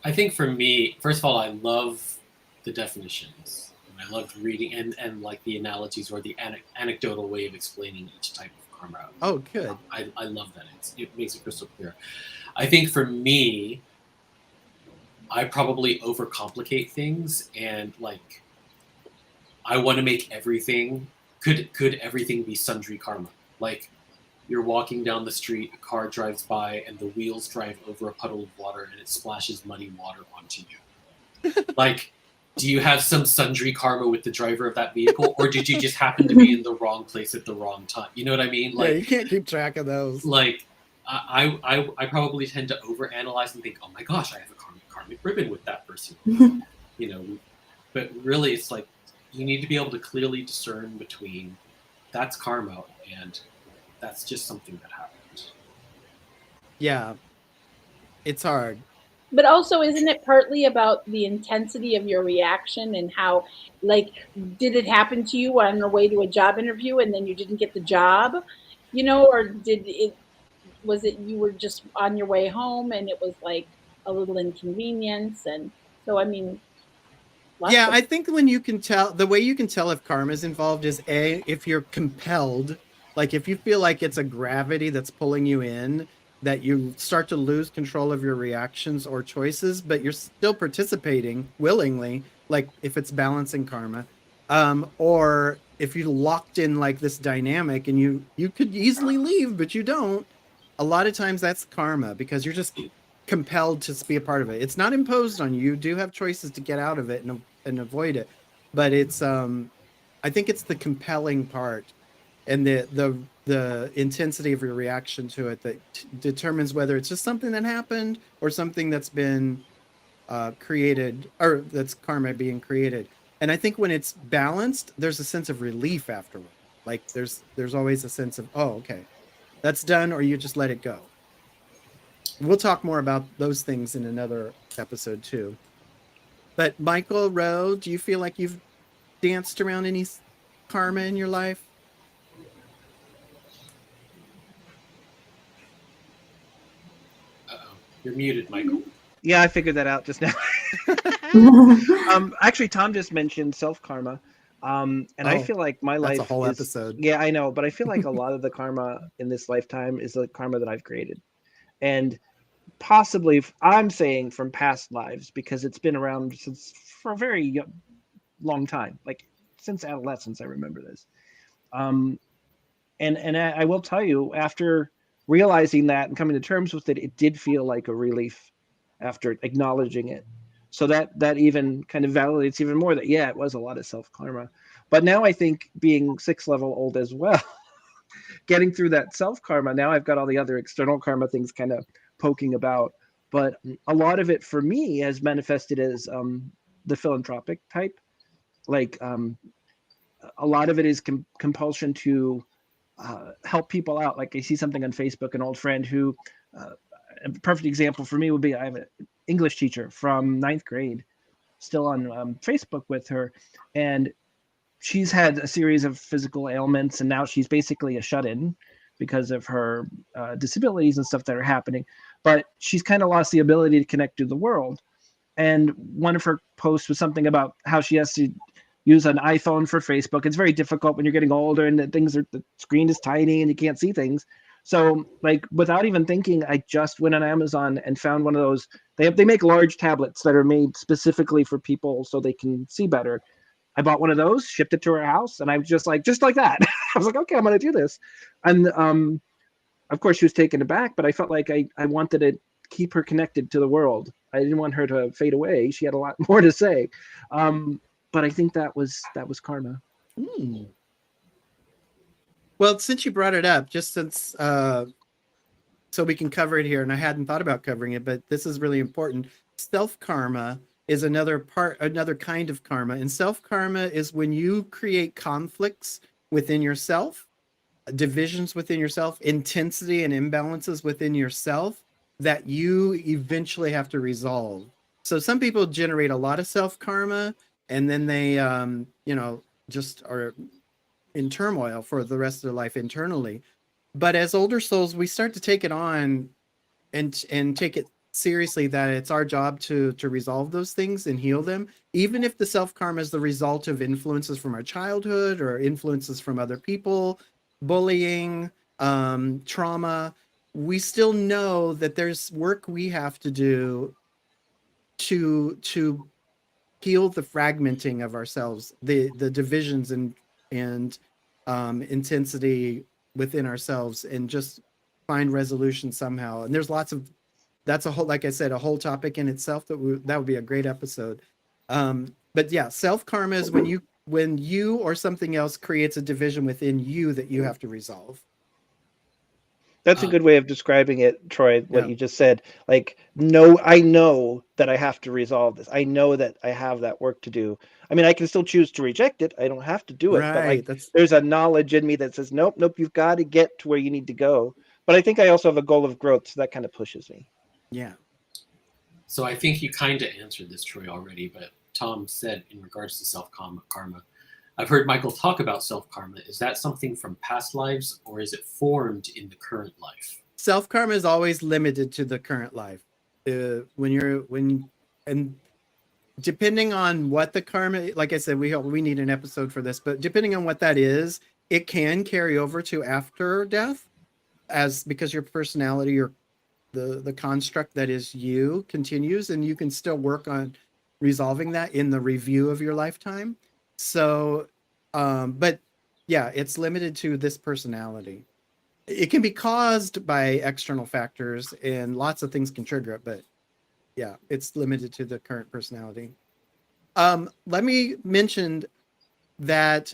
I think for me, first of all, I love the definitions. I loved reading and like the analogies or the anecdotal way of explaining each type of karma. Oh, good. I love that. It makes it crystal clear. I think for me, I probably overcomplicate things, and like I want to make everything. Could everything be sundry karma? Like you're walking down the street, a car drives by, and the wheels drive over a puddle of water, and it splashes muddy water onto you. Like, do you have some sundry karma with the driver of that vehicle, or did you just happen to be in the wrong place at the wrong time? You know what I mean? Like, yeah, you can't keep track of those. Like, I probably tend to overanalyze and think, oh my gosh, I have a karmic ribbon with that person. You know, but really, it's like you need to be able to clearly discern between that's karma and that's just something that happened. Yeah, it's hard. But also, isn't it partly about the intensity of your reaction and how, like, did it happen to you on your way to a job interview and then you didn't get the job, you know, or was it you were just on your way home and it was like a little inconvenience? And so, I mean, yeah, I think when you can tell, the way you can tell if karma is involved is if you're compelled, like if you feel like it's a gravity that's pulling you in, that you start to lose control of your reactions or choices, but you're still participating willingly, like if it's balancing karma, or if you locked in like this dynamic and you could easily leave, but you don't. A lot of times that's karma because you're just compelled to be a part of it. It's not imposed on you. You do have choices to get out of it and avoid it, but it's I think it's the compelling part and the intensity of your reaction to it that determines whether it's just something that happened or something that's been created, or that's karma being created. And I think when it's balanced, there's a sense of relief afterward. Like there's always a sense of, oh, okay, that's done, or you just let it go. We'll talk more about those things in another episode too. But Michael Rowe, do you feel like you've danced around any karma in your life? You're muted, Michael. Yeah, I figured that out just now. Actually, Tom just mentioned self-karma. And I feel like my life is a whole is, episode. Yeah, I know, but I feel like a lot of the karma in this lifetime is the karma that I've created. And possibly, I'm saying from past lives, because it's been around for a very long time, like since adolescence, I remember this. And I will tell you, after realizing that and coming to terms with it, it did feel like a relief after acknowledging it. So that even kind of validates even more that, yeah, it was a lot of self-karma. But now I think being 6th level old as well, getting through that self-karma, now I've got all the other external karma things kind of poking about. But a lot of it for me has manifested as the philanthropic type. Like a lot of it is compulsion to help people out. Like I see something on Facebook, an old friend who, a perfect example for me would be, I have an English teacher from 9th grade, still on Facebook with her. And she's had a series of physical ailments, and now she's basically a shut-in because of her disabilities and stuff that are happening. But she's kind of lost the ability to connect to the world. And one of her posts was something about how she has to use an iPhone for Facebook. It's very difficult when you're getting older and the screen is tiny and you can't see things. So like without even thinking, I just went on Amazon and found one of those. They make large tablets that are made specifically for people so they can see better. I bought one of those, shipped it to her house, and I was just like that. I was like, okay, I'm gonna do this. And of course she was taken aback, but I felt like I wanted to keep her connected to the world. I didn't want her to fade away. She had a lot more to say. But I think that was karma. Hmm. Well, since you brought it up, just since so we can cover it here, and I hadn't thought about covering it, but this is really important. Self karma is another kind of karma, and self karma is when you create conflicts within yourself, divisions within yourself, intensity and imbalances within yourself that you eventually have to resolve. So some people generate a lot of self karma, and then they just are in turmoil for the rest of their life internally. But as older souls, we start to take it on and take it seriously, that it's our job to resolve those things and heal them, even if the self karma is the result of influences from our childhood or influences from other people, bullying, trauma. We still know that there's work we have to do to heal the fragmenting of ourselves, the divisions and intensity within ourselves, and just find resolution somehow. And there's lots of, that's a whole, like I said, a whole topic in itself that would be a great episode. But yeah, self karma is when you or something else creates a division within you that you have to resolve. That's a good way of describing it, Troy, what Yeah. you just said. Like, no, I know that I have to resolve this. I know that I have that work to do. I mean, I can still choose to reject it. I don't have to do it. But Right. like, there's a knowledge in me that says, nope, you've got to get to where you need to go. But I think I also have a goal of growth, so that kind of pushes me. Yeah. So I think you kind of answered this, Troy, already, but Tom said in regards to self-karma, I've heard Michael talk about self-karma. Is that something from past lives, or is it formed in the current life? Self-karma is always limited to the current life. And depending on what the karma, like I said, we need an episode for this, but depending on what that is, it can carry over to after death, because your personality or the construct that is you continues, and you can still work on resolving that in the review of your lifetime. So, but yeah, it's limited to this personality. It can be caused by external factors, and lots of things can trigger it, but yeah, it's limited to the current personality. Let me mention that,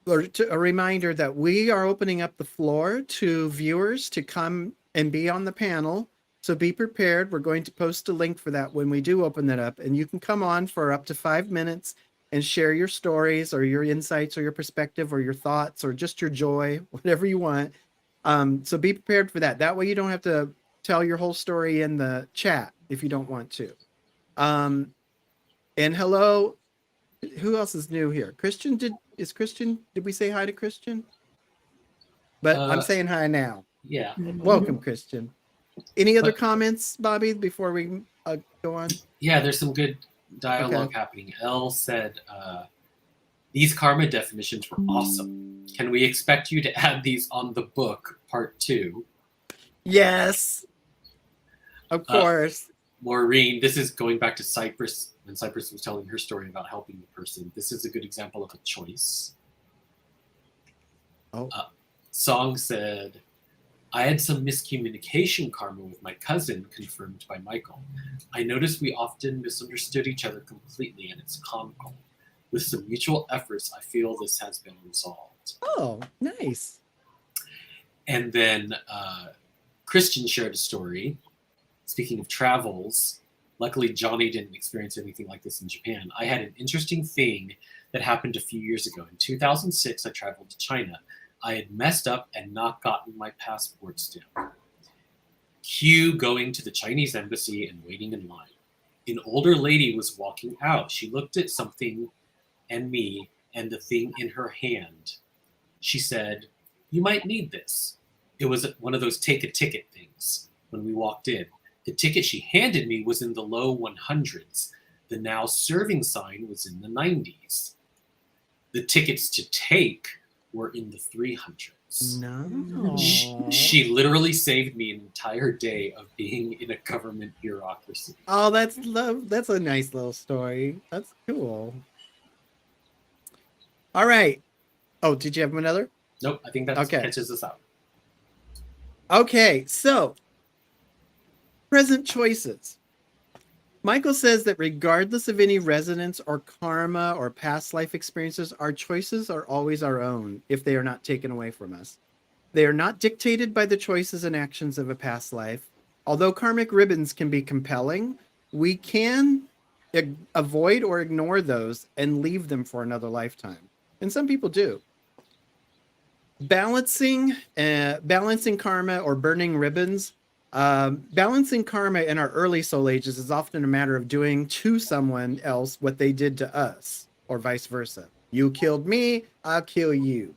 or a reminder that we are opening up the floor to viewers to come and be on the panel. So be prepared. We're going to post a link for that when we do open that up, and you can come on for up to 5 minutes and share your stories or your insights or your perspective or your thoughts or just your joy, whatever you want. So be prepared for that. That way you don't have to tell your whole story in the chat if you don't want to. And hello, who else is new here? Christian, did we say hi to Christian? But I'm saying hi now. Yeah. Welcome, Christian. Any other comments, Bobby, before we go on? Yeah, there's some good dialogue happening. Elle said, these karma definitions were awesome. Can we expect you to add these on the book, part 2? Yes, of course. Maureen, this is going back to Cypress, when Cypress was telling her story about helping the person. This is a good example of a choice. Song said, I had some miscommunication karma with my cousin, confirmed by Michael. I noticed we often misunderstood each other completely, and it's comical. With some mutual efforts, I feel this has been resolved. Oh, nice. And then Christian shared a story. Speaking of travels, luckily Johnny didn't experience anything like this in Japan. I had an interesting thing that happened a few years ago. In 2006, I traveled to China. I had messed up and not gotten my passport stamp. Cue going to the Chinese embassy and waiting in line. An older lady was walking out. She looked at something and me and the thing in her hand. She said, you might need this. It was one of those take a ticket things when we walked in. The ticket she handed me was in the low 100s. The now serving sign was in the 90s. The tickets to take were in the 300s. No. She literally saved me an entire day of being in a government bureaucracy. Oh, that's love. That's a nice little story. That's cool. All right. Oh, did you have another? Nope, I think that Okay. catches us out. Okay, so present choices. Michael says that regardless of any resonance or karma or past life experiences, our choices are always our own if they are not taken away from us. They are not dictated by the choices and actions of a past life. Although karmic ribbons can be compelling, we can avoid or ignore those and leave them for another lifetime. And some people do. Balancing karma or burning ribbons. Balancing karma in our early soul ages is often a matter of doing to someone else what they did to us, or vice versa. You killed me, I'll kill you.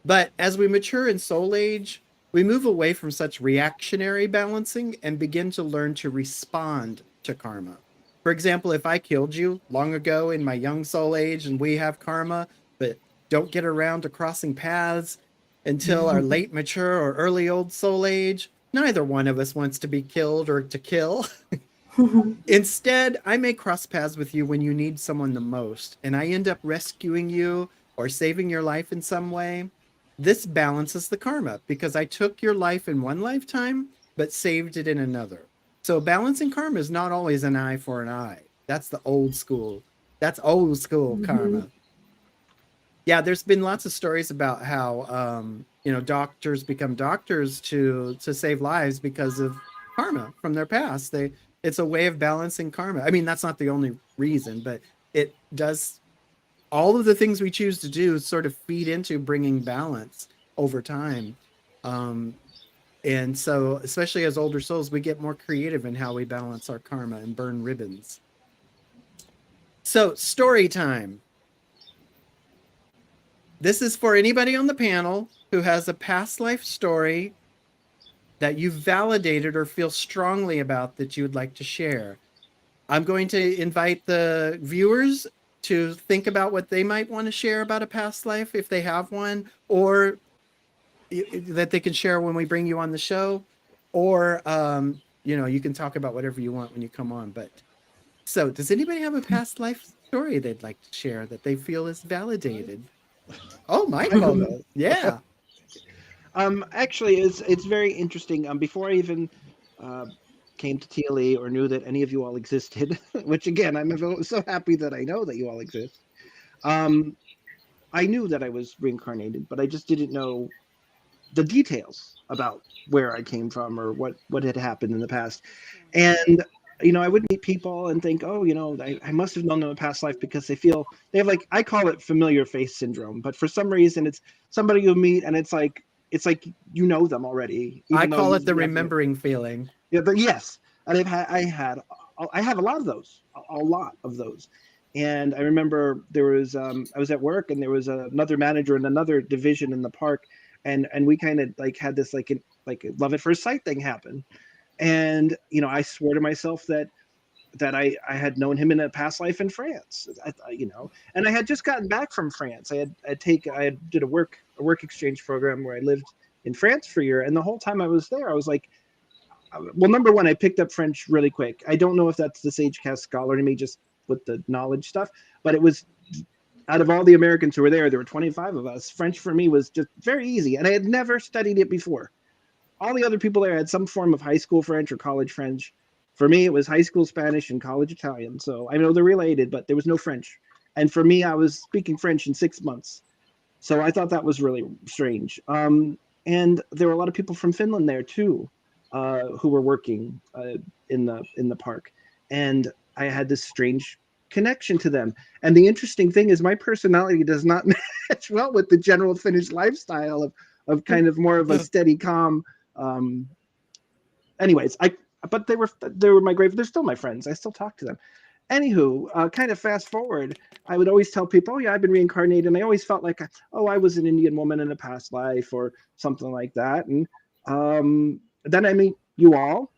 But as we mature in soul age, we move away from such reactionary balancing and begin to learn to respond to karma. For example, if I killed you long ago in my young soul age and we have karma, but don't get around to crossing paths until our late mature or early old soul age, neither one of us wants to be killed or to kill. Instead, I may cross paths with you when you need someone the most, and I end up rescuing you or saving your life in some way. This balances the karma because I took your life in one lifetime, but saved it in another. So balancing karma is not always an eye for an eye. That's the old school. That's old school karma. Yeah, there's been lots of stories about how doctors become doctors to save lives because of karma from their past. It's a way of balancing karma. I mean, that's not the only reason, but it does. All of the things we choose to do sort of feed into bringing balance over time. And so, especially as older souls, we get more creative in how we balance our karma and burn ribbons. So, story time. This is for anybody on the panel who has a past life story that you've validated or feel strongly about that you would like to share. I'm going to invite the viewers to think about what they might want to share about a past life if they have one, or that they can share when we bring you on the show, or you can talk about whatever you want when you come on. But so, does anybody have a past life story they'd like to share that they feel is validated? Oh, Michael, yeah. Actually, it's very interesting. Before I even came to TLE or knew that any of you all existed, which again, I'm so happy that I know that you all exist. I knew that I was reincarnated, but I just didn't know the details about where I came from or what had happened in the past. And I would meet people and think, oh, I must have known them in a past life because they have like, I call it familiar face syndrome, but for some reason it's somebody you meet and it's like you know them already. I call it the remembering feeling. Yeah, but yes, and I have a lot of those, and I remember there was I was at work and there was another manager in another division in the park, and we kind of like had this like love at first sight thing happen, and I swore to myself that I had known him in a past life in France, and I had just gotten back from France. I did a work exchange program where I lived in France for a year, and the whole time I was there, I was like, well, number one, I picked up French really quick. I don't know if that's the Sage Cast scholar to me, just with the knowledge stuff, but it was, out of all the Americans who were there were 25 of us. French for me was just very easy, and I had never studied it before. All the other people there had some form of high school French or college French. For me, it was high school Spanish and college Italian. So I know they're related, but there was no French. And for me, I was speaking French in 6 months. So I thought that was really strange. And there were a lot of people from Finland there too, who were working in the park. And I had this strange connection to them. And the interesting thing is my personality does not match well with the general Finnish lifestyle of kind of more of a steady, calm. Anyways, but they were my they're still my friends. I still talk to them. Anywho, kind of fast forward, I would always tell people, oh yeah, I've been reincarnated. And I always felt like, oh, I was an Indian woman in a past life or something like that. And then I meet you all,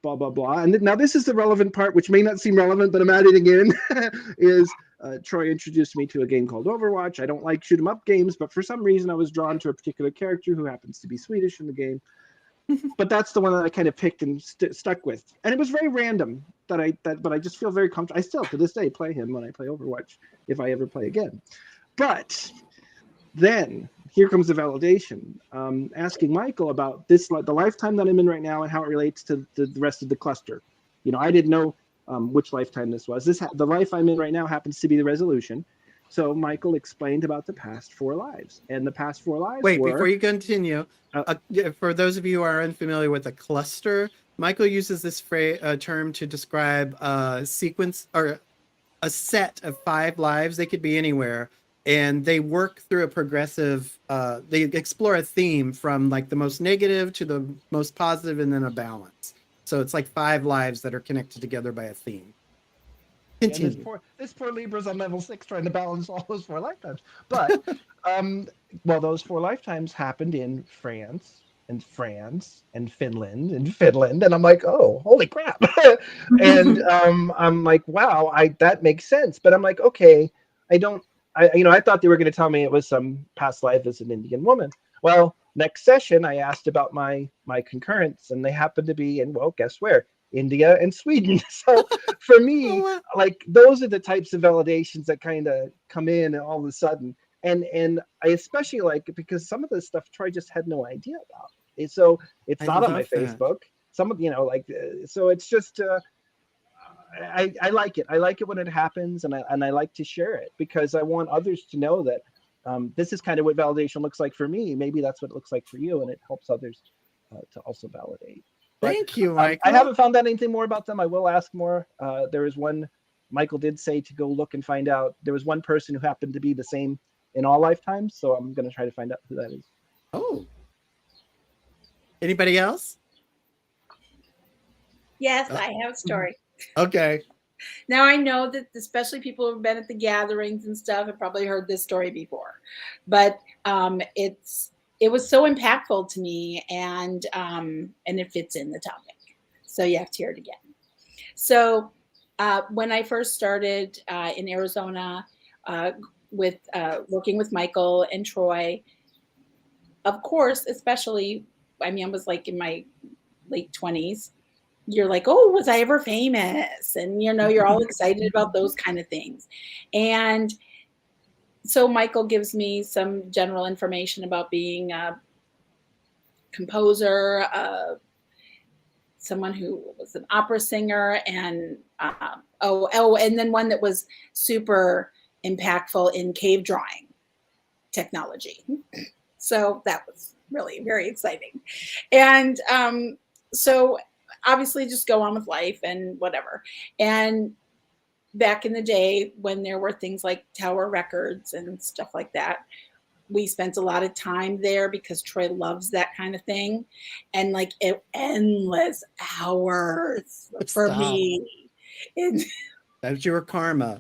blah, blah, blah. And now this is the relevant part, which may not seem relevant, but I'm adding in, is Troy introduced me to a game called Overwatch. I don't like shoot 'em up games, but for some reason I was drawn to a particular character who happens to be Swedish in the game. But that's the one that I kind of picked and stuck with. And it was very random but I just feel very comfortable. I still to this day play him when I play Overwatch if I ever play again. But then here comes the validation. Asking Michael about the lifetime that I'm in right now and how it relates to the rest of the cluster. You know, I didn't know which lifetime this was. The life I'm in right now happens to be the resolution. So Michael explained about the past 4 lives, and the past 4 lives. Wait, before you continue, for those of you who are unfamiliar with a cluster, Michael uses this term to describe a sequence or a set of 5 lives. They could be anywhere, and they work through a progressive. They explore a theme from like the most negative to the most positive, and then a balance. So it's like 5 lives that are connected together by a theme. Yeah, this poor Libra's on level 6 trying to balance all those 4 lifetimes. But well, those 4 lifetimes happened in France and Finland, and I'm like, oh, holy crap. And I'm like, wow, that makes sense. But I'm like, okay, I thought they were going to tell me it was some past life as an Indian woman. Well, next session I asked about my concurrents, and they happened to be in, well, guess where? India and Sweden. So for me, like, those are the types of validations that kind of come in and all of a sudden, and I especially like it because some of the stuff Troy just had no idea about. So it's not on my Facebook. Some of, so it's just I like it. I like it when it happens, and I like to share it because I want others to know that this is kind of what validation looks like for me. Maybe that's what it looks like for you, and it helps others to also validate. But, thank you, Michael. I haven't found out anything more about them. I will ask more. There was one, Michael did say to go look and find out. There was one person who happened to be the same in all lifetimes, so I'm going to try to find out who that is. Oh. Anybody else? Yes, I have a story. Okay. Now I know that especially people who've been at the gatherings and stuff have probably heard this story before, but it was so impactful to me, and it fits in the topic. So you have to hear it again. So when I first started in Arizona with working with Michael and Troy, of course, especially, I mean, I was like in my late 20s. You're like, oh, was I ever famous? And, you're all excited about those kind of things. And so Michael gives me some general information about being a composer, someone who was an opera singer, and and then one that was super impactful in cave drawing technology. So that was really very exciting. And so obviously just go on with life and whatever. And back in the day when there were things like Tower Records and stuff like that, we spent a lot of time there because Troy loves that kind of thing. And like endless hours for me. That's your karma.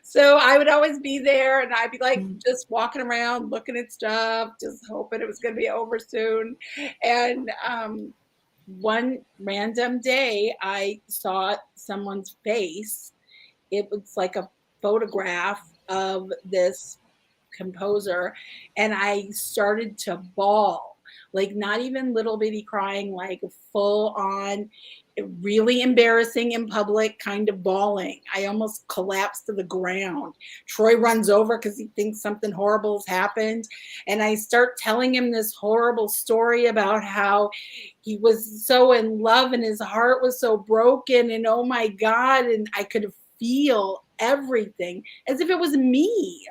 So I would always be there, and I'd be like just walking around looking at stuff, just hoping it was going to be over soon. And one random day I saw someone's face. It was like a photograph of this composer, and I started to bawl, like not even little bitty crying, like full on, really embarrassing in public kind of bawling. I almost collapsed to the ground. Troy runs over because he thinks something horrible has happened. And I start telling him this horrible story about how he was so in love and his heart was so broken, and oh my God, and I could feel everything as if it was me.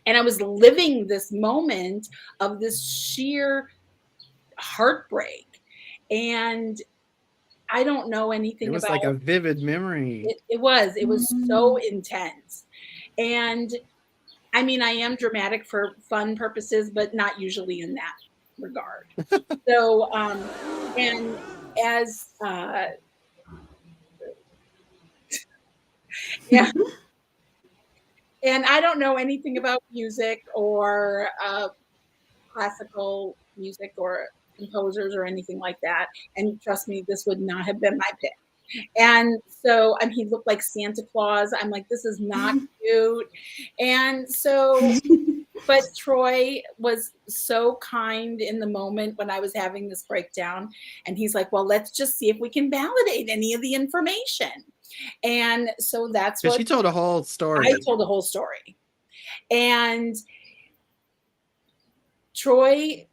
And I was living this moment of this sheer heartbreak. And I don't know anything about it. It was like a vivid memory. It was so intense. And I mean, I am dramatic for fun purposes, but not usually in that regard. So, and as, yeah. And I don't know anything about music or classical music or composers or anything like that. And trust me, this would not have been my pick. And so, and he looked like Santa Claus. I'm like, this is not cute. And so, but Troy was so kind in the moment when I was having this breakdown. And he's like, well, let's just see if we can validate any of the information. And so that's Because what she told a whole story. I told the whole story. And Troy,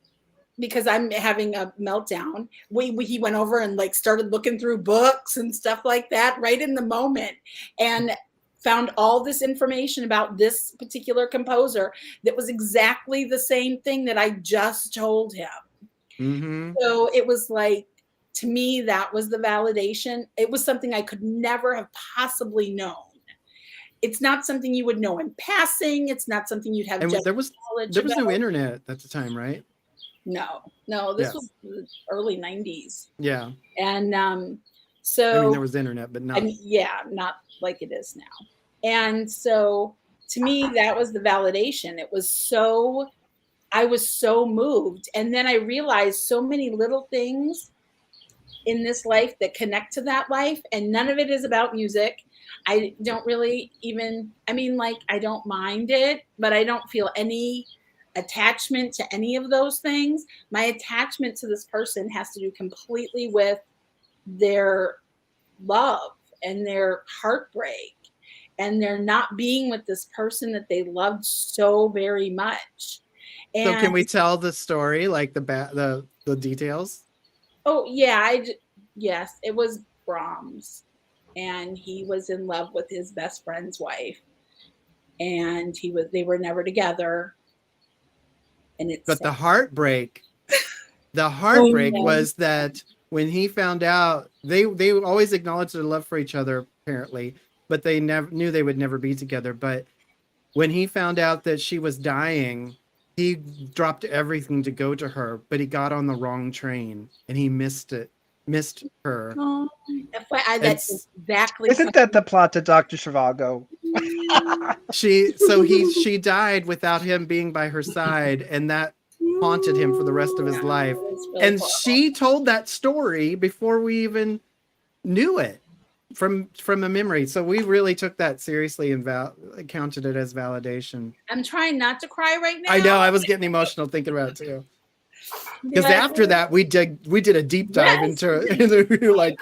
because I'm having a meltdown, he went over and like started looking through books and stuff like that right in the moment, and found all this information about this particular composer that was exactly the same thing that I just told him. Mm-hmm. So it was like, to me, that was the validation. It was something I could never have possibly known. It's not something you would know in passing. It's not something you'd have And just there was knowledge no about. internet at the time, right? No, this was the early 90s. Yeah. And so I mean, there was internet, but not. not like it is now. And so to me, that was the validation. It was so, I was so moved. And then I realized so many little things in this life that connect to that life, and none of it is about music. I don't really even, I mean, like, I don't mind it, but I don't feel any attachment to any of those things. My attachment to this person has to do completely with their love and their heartbreak and their not being with this person that they loved so very much. And So can we tell the story, like the details? oh yeah, yes, it was Brahms, and he was in love with his best friend's wife, and they were never together. And it's But sad. the heartbreak was that when he found out, they always acknowledged their love for each other, apparently, but they never knew they would never be together. But when he found out that she was dying, he dropped everything to go to her, but he got on the wrong train and he missed her. Oh, That's exactly. Isn't that the plot to Dr. Zhivago? She died without him being by her side, and that haunted him for the rest of his life. Really And horrible. she told that story before we even knew it from a memory. So we really took that seriously and counted it as validation. I'm trying not to cry right now. I know, I was getting emotional thinking about it too. Because after that we did a deep dive into like,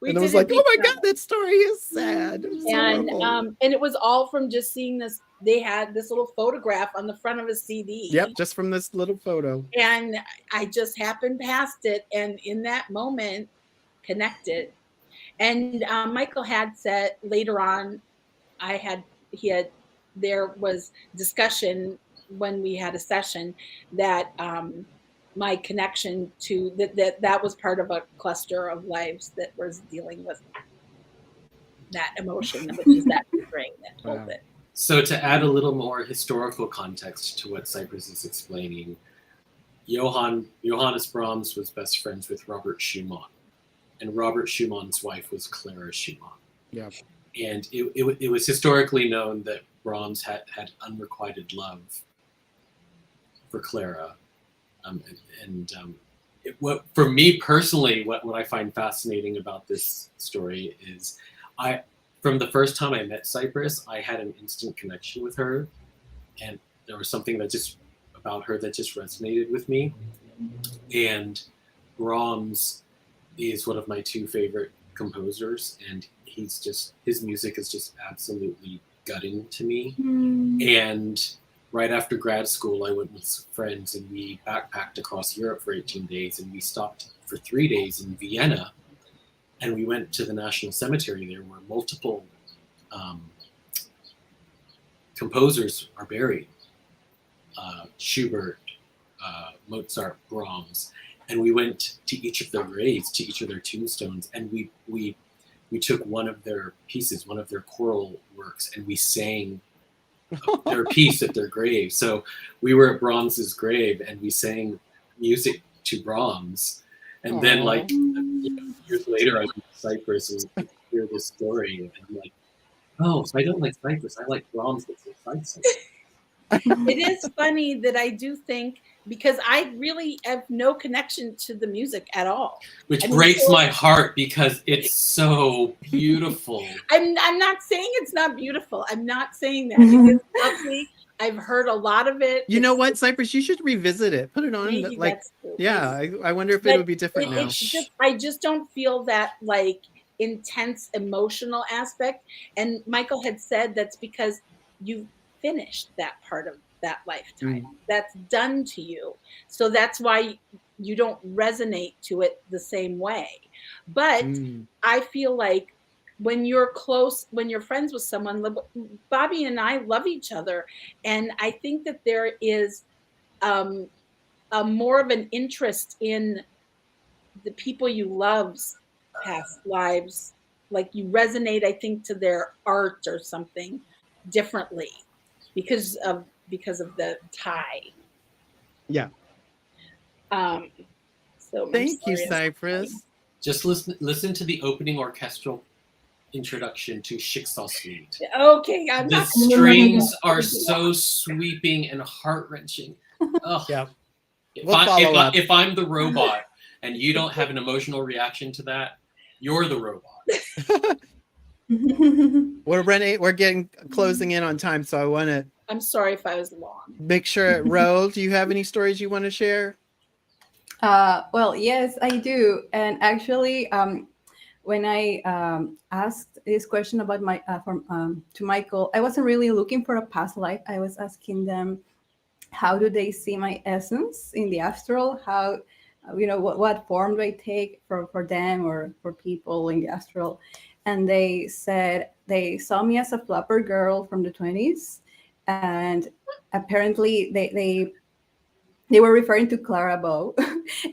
and it was like, oh my God, that story is sad. And it was all from just seeing this. They had this little photograph on the front of a CD. Yep, just from this little photo. And I just happened past it, and in that moment, connected. And Michael had said later on, there was discussion when we had a session that my connection to that was part of a cluster of lives that was dealing with that emotion, which is that ring that pulled it. So to add a little more historical context to what Cypress is explaining, Johannes Brahms was best friends with Robert Schumann, and Robert Schumann's wife was Clara Schumann. Yeah. And it was historically known that Brahms had unrequited love for Clara. For me personally, what I find fascinating about this story is from the first time I met Cypress, I had an instant connection with her, and there was something about her that just resonated with me. And Brahms is one of my two favorite composers, and his music is just absolutely gutting to me. And right after grad school, I went with some friends and we backpacked across Europe for 18 days, and we stopped for 3 days in Vienna, and we went to the National Cemetery there where multiple composers are buried. Schubert, Mozart, Brahms. And we went to each of their graves, to each of their tombstones, and we took one of their pieces, one of their choral works, and we sang their piece at their grave. So we were at Brahms's grave and we sang music to Brahms. And then years later, I went to Cyprus and hear this story, and I'm like, oh, so I don't like Cyprus. I like Brahms. That's exciting. It is funny that I do think because I really have no connection to the music at all. Which I mean, breaks so- my heart because it's so beautiful. I'm not saying it's not beautiful. I'm not saying that. It's lovely. I've heard a lot of it. You know what, Cypress? You should revisit it. Put it on. Maybe Like, that's true. yeah, I wonder if it But would be different now. it's just, I just don't feel that like intense emotional aspect. And Michael had said that's because you finished that part of that lifetime. That's done to you. So that's why you don't resonate to it the same way. But I feel like when you're close, when you're friends with someone, Bobby and I love each other. And I think that there is more of an interest in the people you love's past lives. Like you resonate, I think, to their art or something differently because of the tie. Yeah. So Thank you, sorry, Cypress. Just listen to the opening orchestral introduction to Schicksal Suite. Okay, The strings are so sweeping and heart-wrenching. Oh. Yeah. If I'm the robot and you don't have an emotional reaction to that, you're the robot. We're getting closing in on time, so I want to. I'm sorry if I was long. Make sure, Ro, do you have any stories you want to share? Well, yes, I do. And actually, when I asked this question about to Michael, I wasn't really looking for a past life. I was asking them, how do they see my essence in the astral? How, what form do I take for them or for people in the astral? And they said they saw me as a flapper girl from the 20s. And apparently they were referring to Clara Bow.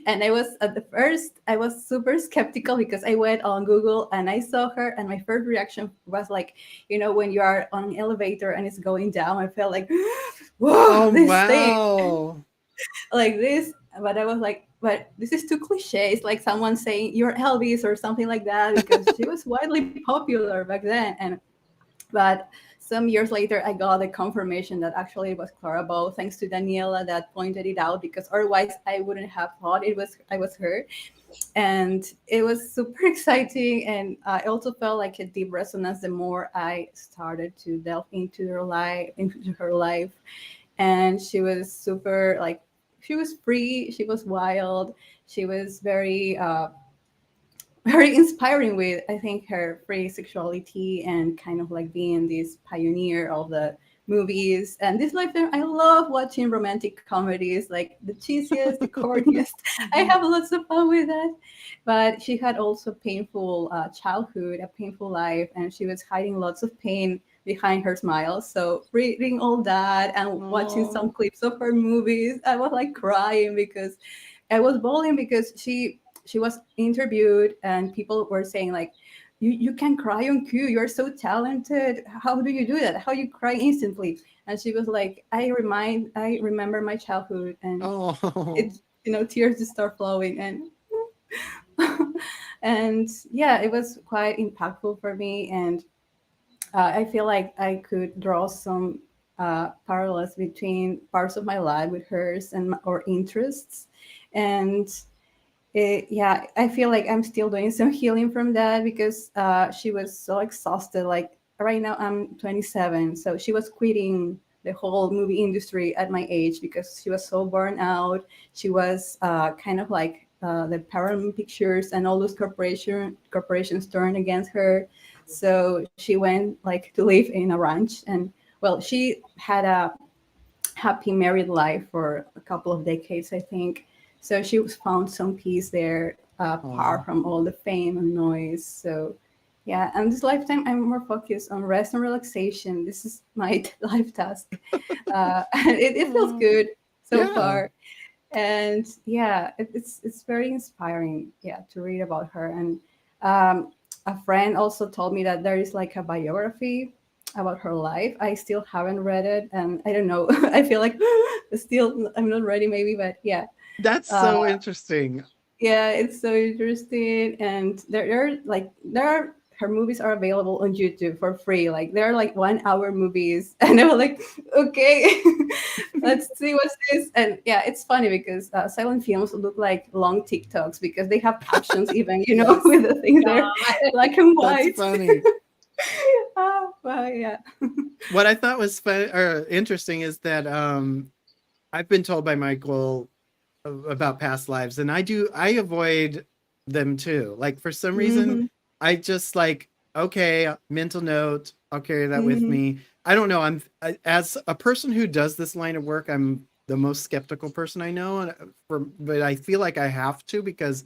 And I was at the first, I was super skeptical because I went on Google and I saw her. And my first reaction was like, when you are on an elevator and it's going down, I felt like, whoa, this thing. Like this. But I was like, but this is too cliche. It's like someone saying you're Elvis or something like that, because she was widely popular back then. But some years later, I got the confirmation that actually it was Clara Bow, thanks to Daniela that pointed it out, because otherwise I wouldn't have thought I was her. And it was super exciting. And I also felt like a deep resonance the more I started to delve into her life. And she was super, like, she was free, she was wild, she was very inspiring with, I think, her free sexuality and kind of like being this pioneer of the movies. And this lifetime, I love watching romantic comedies, like the cheesiest, the corniest. I have lots of fun with that. But she had also painful childhood, a painful life, and she was hiding lots of pain behind her smile. So reading all that and watching some clips of her movies, I was like crying because I was bawling because she was interviewed and people were saying like, you can cry on cue, you're so talented, how do you do that, how you cry instantly? And she was like, I remember my childhood, and it's, tears just start flowing. And yeah, it was quite impactful for me. And I feel like I could draw some parallels between parts of my life with hers and or interests. And yeah, I feel like I'm still doing some healing from that, because she was so exhausted. Like right now I'm 27, so she was quitting the whole movie industry at my age because she was so burned out. She was kind of like the Paramount Pictures and all those corporations turned against her. So she went like to live in a ranch, and well, she had a happy married life for a couple of decades, I think. So she found some peace there, apart from all the fame and noise. So yeah, and this lifetime I'm more focused on rest and relaxation. This is my life task. It feels good so far. And yeah, it's very inspiring, to read about her. And a friend also told me that there is like a biography about her life. I still haven't read it, and I don't know. I feel like still I'm not ready, maybe, but yeah. That's so interesting. Yeah, it's so interesting. And there are her movies are available on YouTube for free. Like they're like 1 hour movies, and I was like, okay, let's see what's this. And yeah, it's funny because silent films look like long TikToks because they have captions even, you know, Yes. with the things there, black and white. That's funny. Oh, well, yeah. What I thought was fun or interesting is that I've been told by Michael about past lives, and I avoid them too. Like for some reason, I just like, okay, mental note, I'll carry that with me. I don't know. As a person who does this line of work, I'm the most skeptical person I know, but I feel like I have to because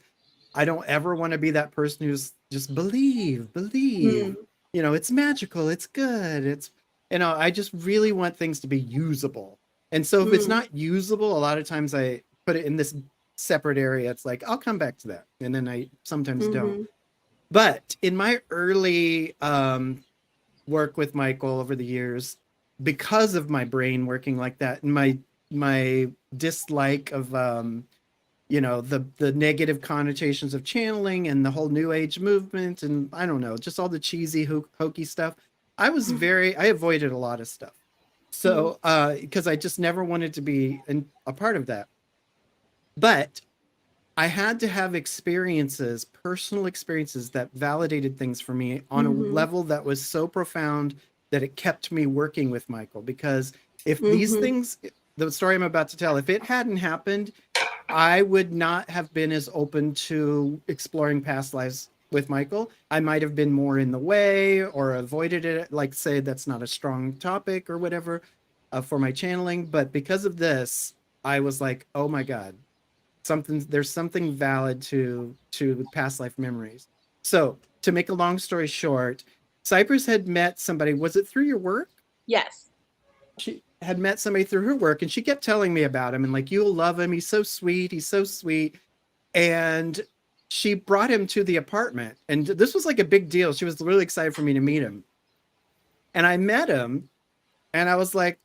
I don't ever want to be that person who's just believe. You know, it's magical, it's good, it's, you know, I just really want things to be usable. And so if it's not usable, a lot of times I put it in this separate area. It's like, I'll come back to that. And then I sometimes don't. But in my early work with Michael over the years, because of my brain working like that and my dislike of you know, the negative connotations of channeling and the whole new age movement, and I don't know, just all the cheesy hokey stuff, I avoided a lot of stuff. So because I just never wanted to be a part of that. But I had to have experiences, personal experiences that validated things for me on a level that was so profound that it kept me working with Michael. Because if these things, the story I'm about to tell, if it hadn't happened, I would not have been as open to exploring past lives with Michael. I might have been more in the way or avoided it, like say that's not a strong topic or whatever for my channeling. But because of this, I was like, oh my God, there's something valid to past life memories. So to make a long story short, Cypress had met somebody. Was it through your work? Yes. She had met somebody through her work, and she kept telling me about him and like, you'll love him. He's so sweet. He's so sweet. And she brought him to the apartment, and this was like a big deal. She was really excited for me to meet him. And I met him and I was like,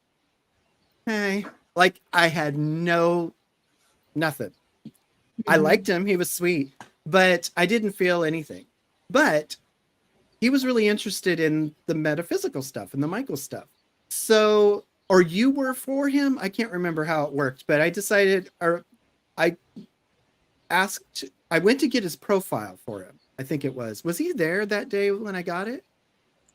hey, like I had nothing. I liked him. He was sweet, but I didn't feel anything. But he was really interested in the metaphysical stuff and the Michael stuff. So, or you were for him? I can't remember how it worked, but I decided, or I went to get his profile for him. I think it was. Was he there that day when I got it?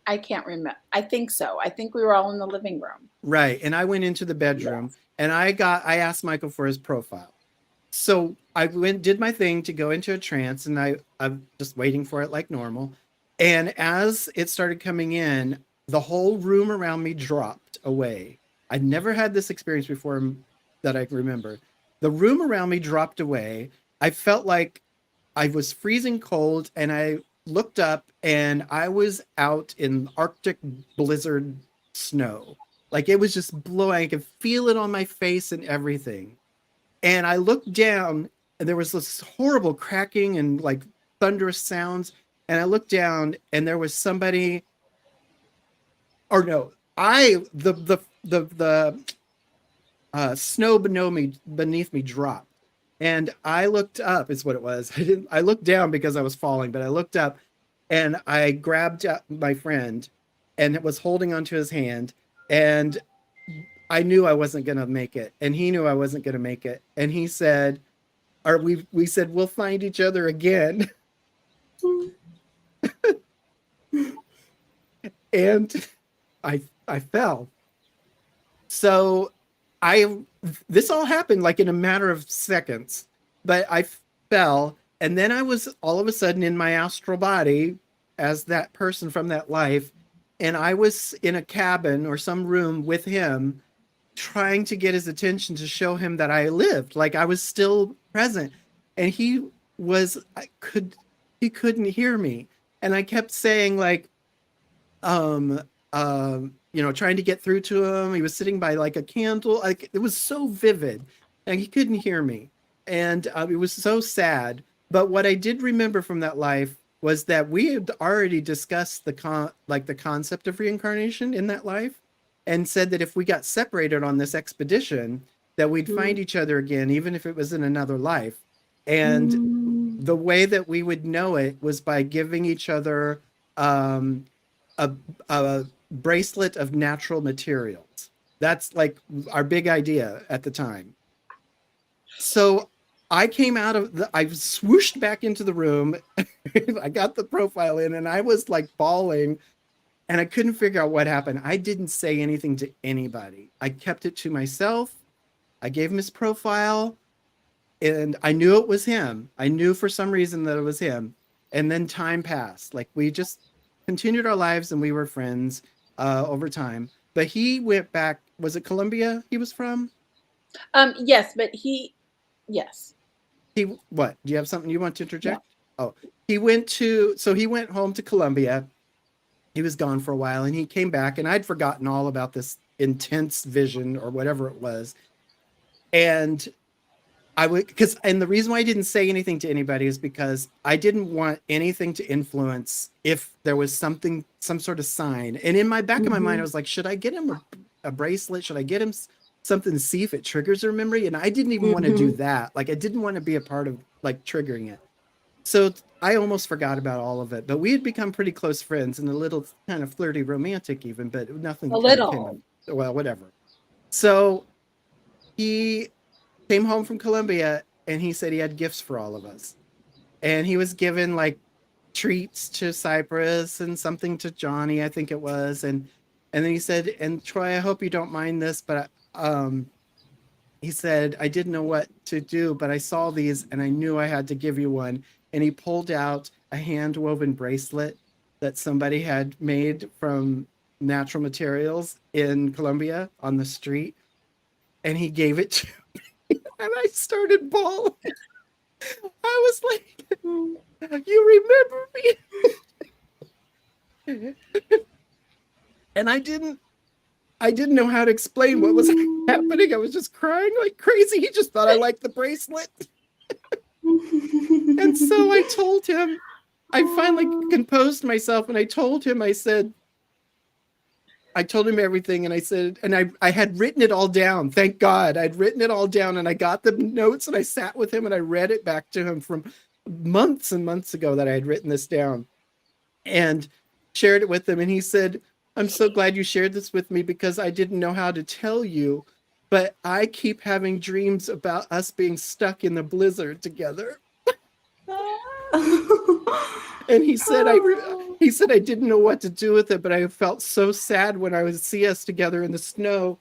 I can't remember. I think so. I think we were all in the living room. Right. And I went into the bedroom and I asked Michael for his profile. So I did my thing to go into a trance, and I'm just waiting for it like normal. And as it started coming in, the whole room around me dropped away. I'd never had this experience before that I remember. The room around me dropped away. I felt like I was freezing cold, and I looked up and I was out in Arctic blizzard snow. Like it was just blowing. I could feel it on my face and everything. And I looked down and there was this horrible cracking and like thunderous sounds. And I looked down and there was somebody, or no, the snow beneath me dropped. And I looked up is what it was. I looked down because I was falling, but I looked up and I grabbed my friend and was holding onto his hand. And I knew I wasn't going to make it. And he knew I wasn't going to make it. And he said, or we said, we'll find each other again. And I fell. So this all happened like in a matter of seconds, but I fell. And then I was all of a sudden in my astral body as that person from that life. And I was in a cabin or some room with him, trying to get his attention to show him that I lived, like I was still present. And he couldn't hear me. And I kept saying like, you know, trying to get through to him. He was sitting by like a candle. Like it was so vivid and he couldn't hear me. And it was so sad. But what I did remember from that life was that we had already discussed the concept of reincarnation in that life, and said that if we got separated on this expedition, that we'd find each other again, even if it was in another life. And the way that we would know it was by giving each other a, a bracelet of natural materials. That's like our big idea at the time. So I came out of I swooshed back into the room. I got the profile in and I was like bawling and I couldn't figure out what happened. I didn't say anything to anybody. I kept it to myself. I gave him his profile and I knew it was him. I knew for some reason that it was him. And then time passed. Like we just continued our lives and we were friends over time. But he went back. Was it Colombia he was from? Yes, but yes. He what? Do you have something you want to interject? Yeah. Oh, he went home to Colombia. He was gone for a while and he came back and I'd forgotten all about this intense vision or whatever it was. And the reason why I didn't say anything to anybody is because I didn't want anything to influence if there was some sort of sign. And in my back of my mind, I was like, should I get him a bracelet? Should I get him something to see if it triggers her memory? And I didn't even want to do that. Like I didn't want to be a part of like triggering it. So I almost forgot about all of it, but we had become pretty close friends and a little kind of flirty romantic even, but nothing. A little. Well, whatever. So he came home from Colombia and he said he had gifts for all of us. And he was given like treats to Cypress and something to Johnny, I think it was. And then he said, and Troy, I hope you don't mind this, but he said, I didn't know what to do, but I saw these and I knew I had to give you one. And he pulled out a hand-woven bracelet that somebody had made from natural materials in Colombia on the street. And he gave it to me. And I started bawling. I was like, you remember me? And I didn't know how to explain what was happening. I was just crying like crazy. He just thought I liked the bracelet. And so I told him, I finally composed myself and I told him everything and I said, and I had written it all down. Thank God I'd written it all down and I got the notes and I sat with him and I read it back to him from months and months ago that I had written this down and shared it with him. And he said, I'm so glad you shared this with me because I didn't know how to tell you, but I keep having dreams about us being stuck in the blizzard together. And he said, I didn't know what to do with it, but I felt so sad when I would see us together in the snow.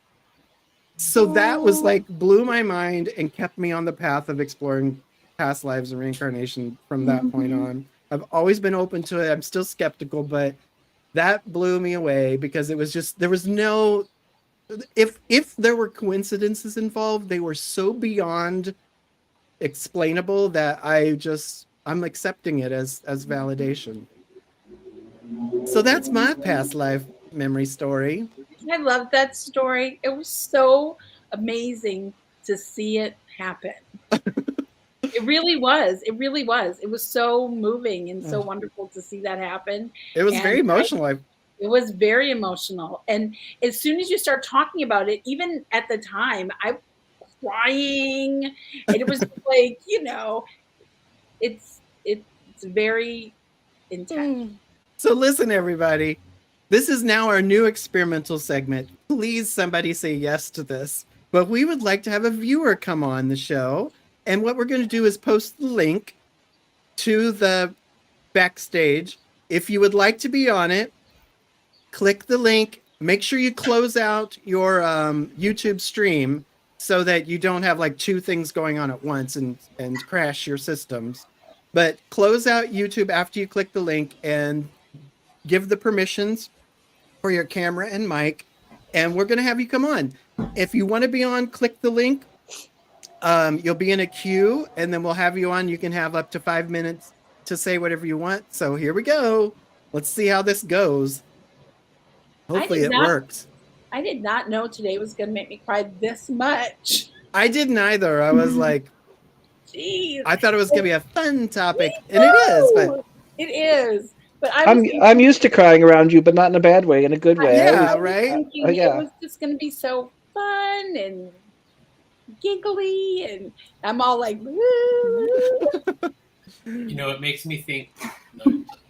So that was like blew my mind and kept me on the path of exploring past lives and reincarnation from that point on. I've always been open to it. I'm still skeptical, but that blew me away because it was just, there was no, if there were coincidences involved, they were so beyond explainable that I'm accepting it as validation. So that's my past life memory story. I love that story. It was so amazing to see it happen. It really was. It really was. It was so moving and so wonderful to see that happen. It was very emotional. It was very emotional. And as soon as you start talking about it, even at the time, I was crying. And it was like, it's very intense. So listen, everybody. This is now our new experimental segment. Please, somebody say yes to this. But we would like to have a viewer come on the show. And what we're going to do is post the link to the backstage. If you would like to be on it, click the link. Make sure you close out your YouTube stream so that you don't have like two things going on at once and crash your systems. But close out YouTube after you click the link and give the permissions for your camera and mic. And we're going to have you come on. If you want to be on, click the link. You'll be in a queue and then we'll have you on. You can have up to 5 minutes to say whatever you want. So here we go. Let's see how this goes. Hopefully it works. I did not know today was going to make me cry this much. I didn't either. I was like, jeez. I thought it was going to be a fun topic, and it is. But it is. But I'm used to crying around you, but not in a bad way, in a good way. Yeah, right. It was just going to be so fun and giggly, and I'm all like, it makes me think.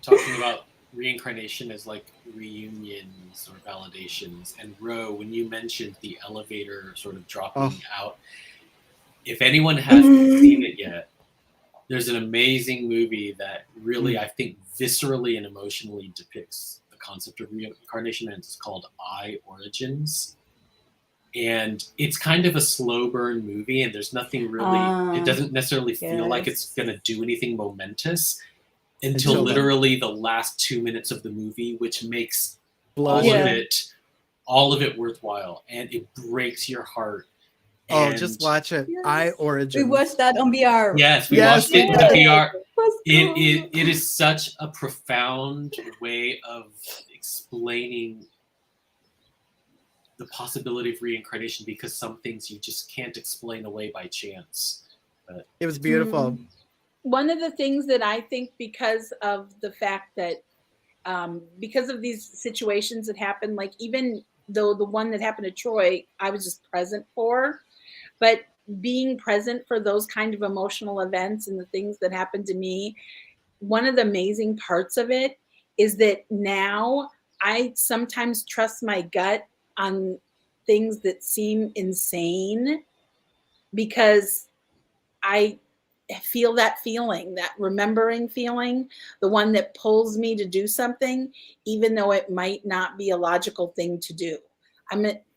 Talking about reincarnation as like reunions or validations. And Ro, when you mentioned the elevator sort of dropping out, if anyone hasn't seen it yet, there's an amazing movie that really, I think, viscerally and emotionally depicts the concept of reincarnation, and it's called I Origins. And it's kind of a slow burn movie, and there's nothing really, it doesn't necessarily feel like it's going to do anything momentous until literally the last 2 minutes of the movie, which makes all of it worthwhile, and it breaks your heart. Oh, just watch it. Yes. I Origins. We watched that on VR. Yes, we watched it in the VR. It is such a profound way of explaining the possibility of reincarnation, because some things you just can't explain away by chance. But it was beautiful. One of the things that I think, because of the fact that because of these situations that happen, like even though the one that happened to Troy, I was just present for, but being present for those kind of emotional events and the things that happened to me, one of the amazing parts of it is that now I sometimes trust my gut on things that seem insane, because I feel that feeling, that remembering feeling, the one that pulls me to do something, even though it might not be a logical thing to do.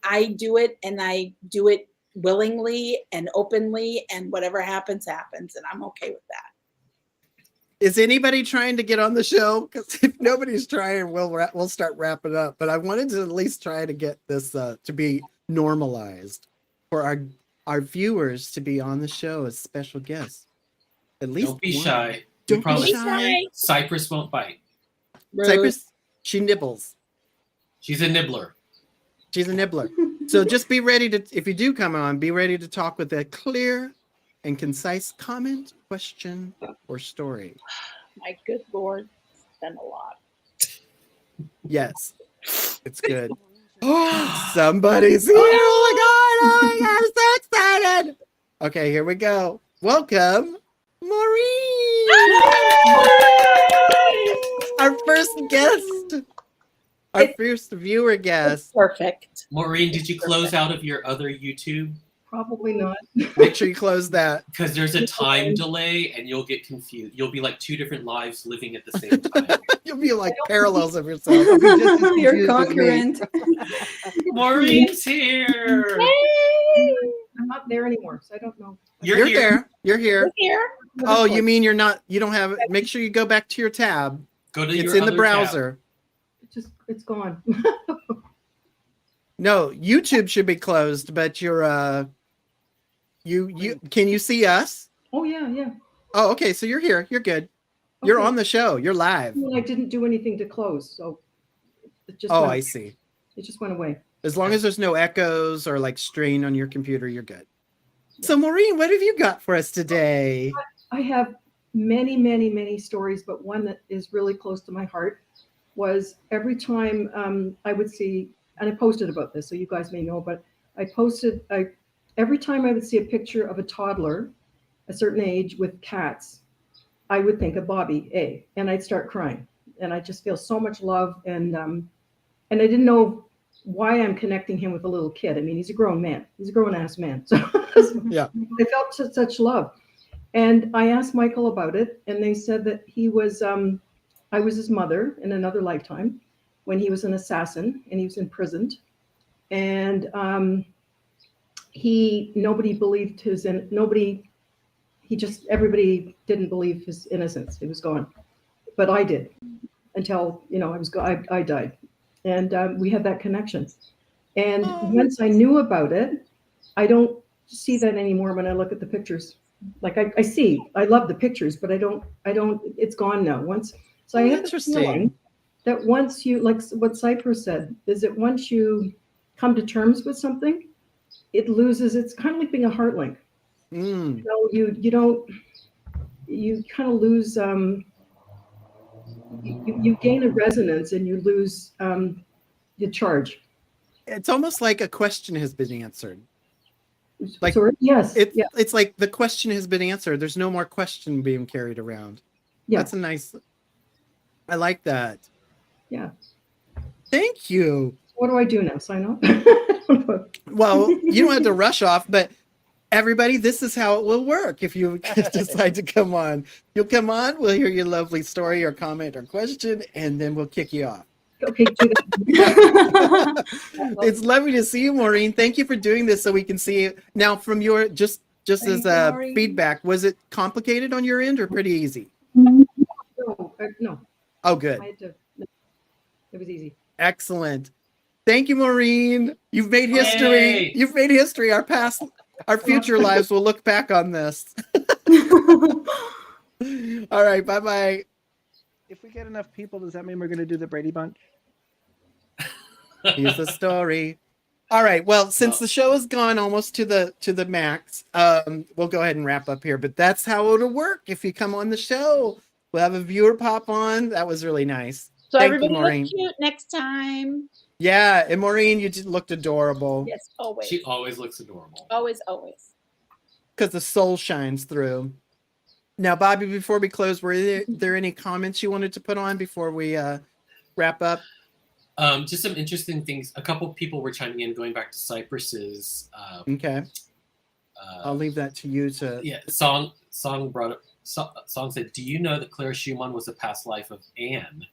I do it, and I do it willingly and openly, and whatever happens, happens, and I'm okay with that. Is anybody trying to get on the show? Because if nobody's trying, we'll start wrapping up. But I wanted to at least try to get this to be normalized for our viewers to be on the show as special guests. At least don't be one. shy. Don't promise. be shy. Cypress won't bite. Cypress, she nibbles. She's a nibbler. She's a nibbler. So just be ready to, if you do come on, be ready to talk with a clear and concise comment, question, or story. My good Lord, it's been a lot. Yes, it's good. Oh, somebody's here. Oh my God, I'm so excited. Okay, here we go. Welcome, Maureen. Our first guest. Our first viewer guest. Perfect. Maureen, did you close out of your other YouTube? Probably not. Make sure you close that. Because there's a time delay and you'll get confused. You'll be like two different lives living at the same time. You'll be like parallels of yourself. You're concurrent. Maureen's here. I'm not there anymore, so I don't know. You're here. there. You're here. Here. Oh, you mean you're not, you don't have it. Make sure you go back to your tab. Go to It's your in the other browser. It's gone. No, YouTube should be closed, but you're you can you see us? Oh yeah. Oh, okay, so you're here. You're good. You're Okay. on the show. You're live. Well, I didn't do anything to close, so it just Oh, went, I see. It just went away. As long as there's no echoes or like strain on your computer, you're good. So Maureen, what have you got for us today? I have many stories, but one that is really close to my heart was every time I would see, and I posted about this, so you guys may know, but every time I would see a picture of a toddler, a certain age with cats, I would think of Bobby A, and I'd start crying, and I just feel so much love, and I didn't know why I'm connecting him with a little kid. I mean, he's a grown man. He's a grown-ass man. So Yeah. I felt such love. And I asked Michael about it, and they said that he was, I was his mother in another lifetime when he was an assassin and he was imprisoned. And everybody didn't believe his innocence. He was gone. But I did until, I died. And we had that connection. And once I knew about it, I don't see that anymore when I look at the pictures. Like I love the pictures, but I don't, it's gone now. So I have the feeling that once you, like what Cypress said, is that once you come to terms with something, it loses, it's kind of like being a heart link. Mm. So you kind of lose, you gain a resonance and you lose the charge. It's almost like a question has been answered. Like, sorry? Yes. It's like the question has been answered. There's no more question being carried around. Yeah. That's a nice, I like that. Yeah. Thank you. What do I do now? Sign off? Well, you don't have to rush off, but everybody, this is how it will work. If you decide to come on, you'll come on, we'll hear your lovely story or comment or question, and then we'll kick you off. Okay, do that. It's lovely to see you, Maureen. Thank you for doing this so we can see it. Now, from your, just Thank as you, Maureen. feedback, was it complicated on your end or pretty easy? No, no. Oh, good. I had to. It was easy. Excellent. Thank you, Maureen. You've made history. Yay. You've made history. Our future lives will look back on this. All right. Bye-bye. If we get enough people, does that mean we're going to do the Brady Bunch? Here's the story. All right. Well, since the show has gone almost to the max, we'll go ahead and wrap up here. But that's how it'll work. If you come on the show, we'll have a viewer pop on. That was really nice. So Thank you, everybody Maureen. look cute next time. Yeah, and Maureen, you just looked adorable Yes, always. She always looks adorable. Always, always. because the soul shines through. Now, Bobby, before we close, were there any comments you wanted to put on before we wrap up? Just some interesting things. A couple people were chiming in, going back to Cypress's. Okay, I'll leave that to you to. Yeah, song brought up. Song said, "Do you know that Clara Schumann was a past life of Anne?"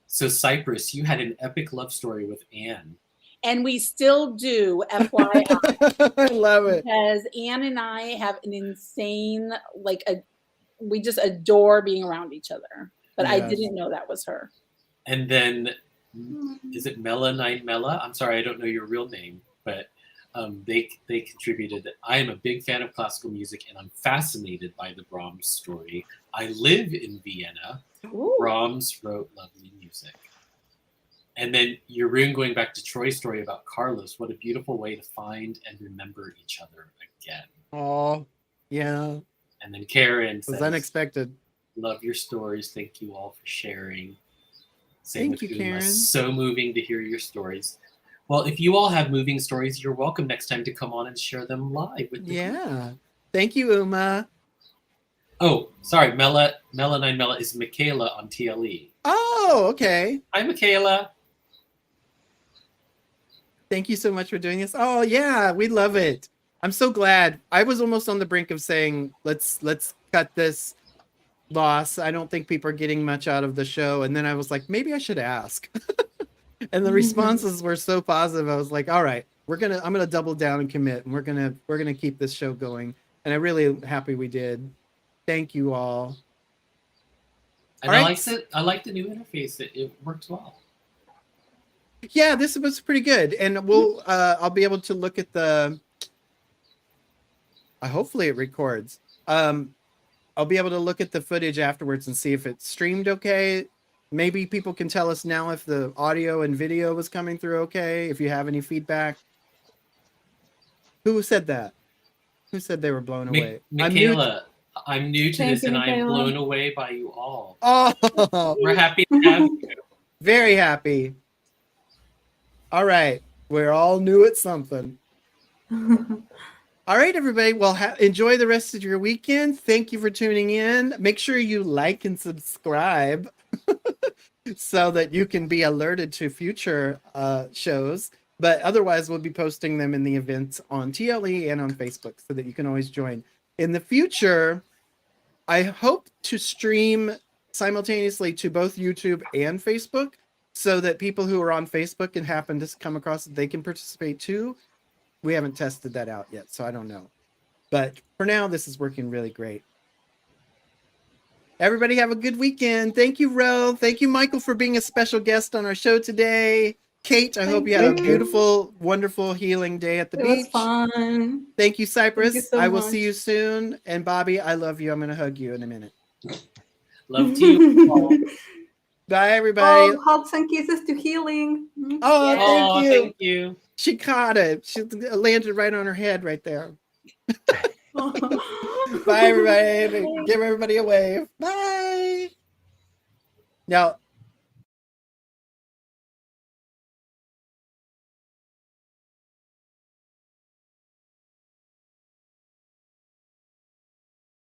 So Cypress, you had an epic love story with Anne. And we still do, FYI. I love it. Because Anne and I have an insane, we just adore being around each other. But I Yes. didn't know that was her. And then, is it Melanite Mela? I'm sorry, I don't know your real name, but they contributed that I am a big fan of classical music and I'm fascinated by the Brahms story. I live in Vienna. Ooh. Brahms wrote lovely music. And then Jeroen going back to Troy's story about Carlos, what a beautiful way to find and remember each other again. Oh, yeah, And then Karen it was says, unexpected. love your stories. Thank you all for sharing. Same Thank with you, Uma. Karen. So moving to hear your stories. Well, if you all have moving stories, you're welcome next time to come on and share them live with the group. Yeah, thank you, Uma. Oh, sorry, Melanine Mela is Michaela on TLE. Oh, okay. Hi, Michaela. Thank you so much for doing this. Oh yeah, we love it. I'm so glad. I was almost on the brink of saying, let's cut this loss. I don't think people are getting much out of the show. And then I was like, maybe I should ask. And the responses were so positive. I was like, all right, I'm gonna double down and commit, and we're gonna keep this show going. And I'm really happy we did. Thank you all. And All I right. like the new interface. It works well. Yeah, this was pretty good. And I'll be able to look at the hopefully it records. I'll be able to look at the footage afterwards and see if it's streamed okay. Maybe people can tell us now if the audio and video was coming through okay, if you have any feedback. Who said that? Who said they were blown away? Michaela, I'm new to Thank this you, and I'm Michaela. blown away by you all. Oh, We're happy to have you. very happy. All right. We're all new at something. All right, everybody. Well, enjoy the rest of your weekend. Thank you for tuning in. Make sure you like and subscribe so that you can be alerted to future shows. But otherwise, we'll be posting them in the events on TLE and on Facebook so that you can always join. In the future, I hope to stream simultaneously to both YouTube and Facebook so that people who are on Facebook and happen to come across it, they can participate too. We haven't tested that out yet, so I don't know. But for now, this is working really great. Everybody have a good weekend. Thank you, Ro. Thank you, Michael, for being a special guest on our show today. Kate, I hope you had a Thank you. beautiful, wonderful, healing day at the It beach. was fun. Thank you, Cypress. Thank you so I will much. see you soon. And Bobby, I love you. I'm going to hug you in a minute. Love to you all. Bye, everybody. Oh, hugs and kisses to healing. Oh, Yeah. Oh, thank you. thank you. She caught it. She landed right on her head right there. Bye, everybody. Give everybody a wave. Bye. Now,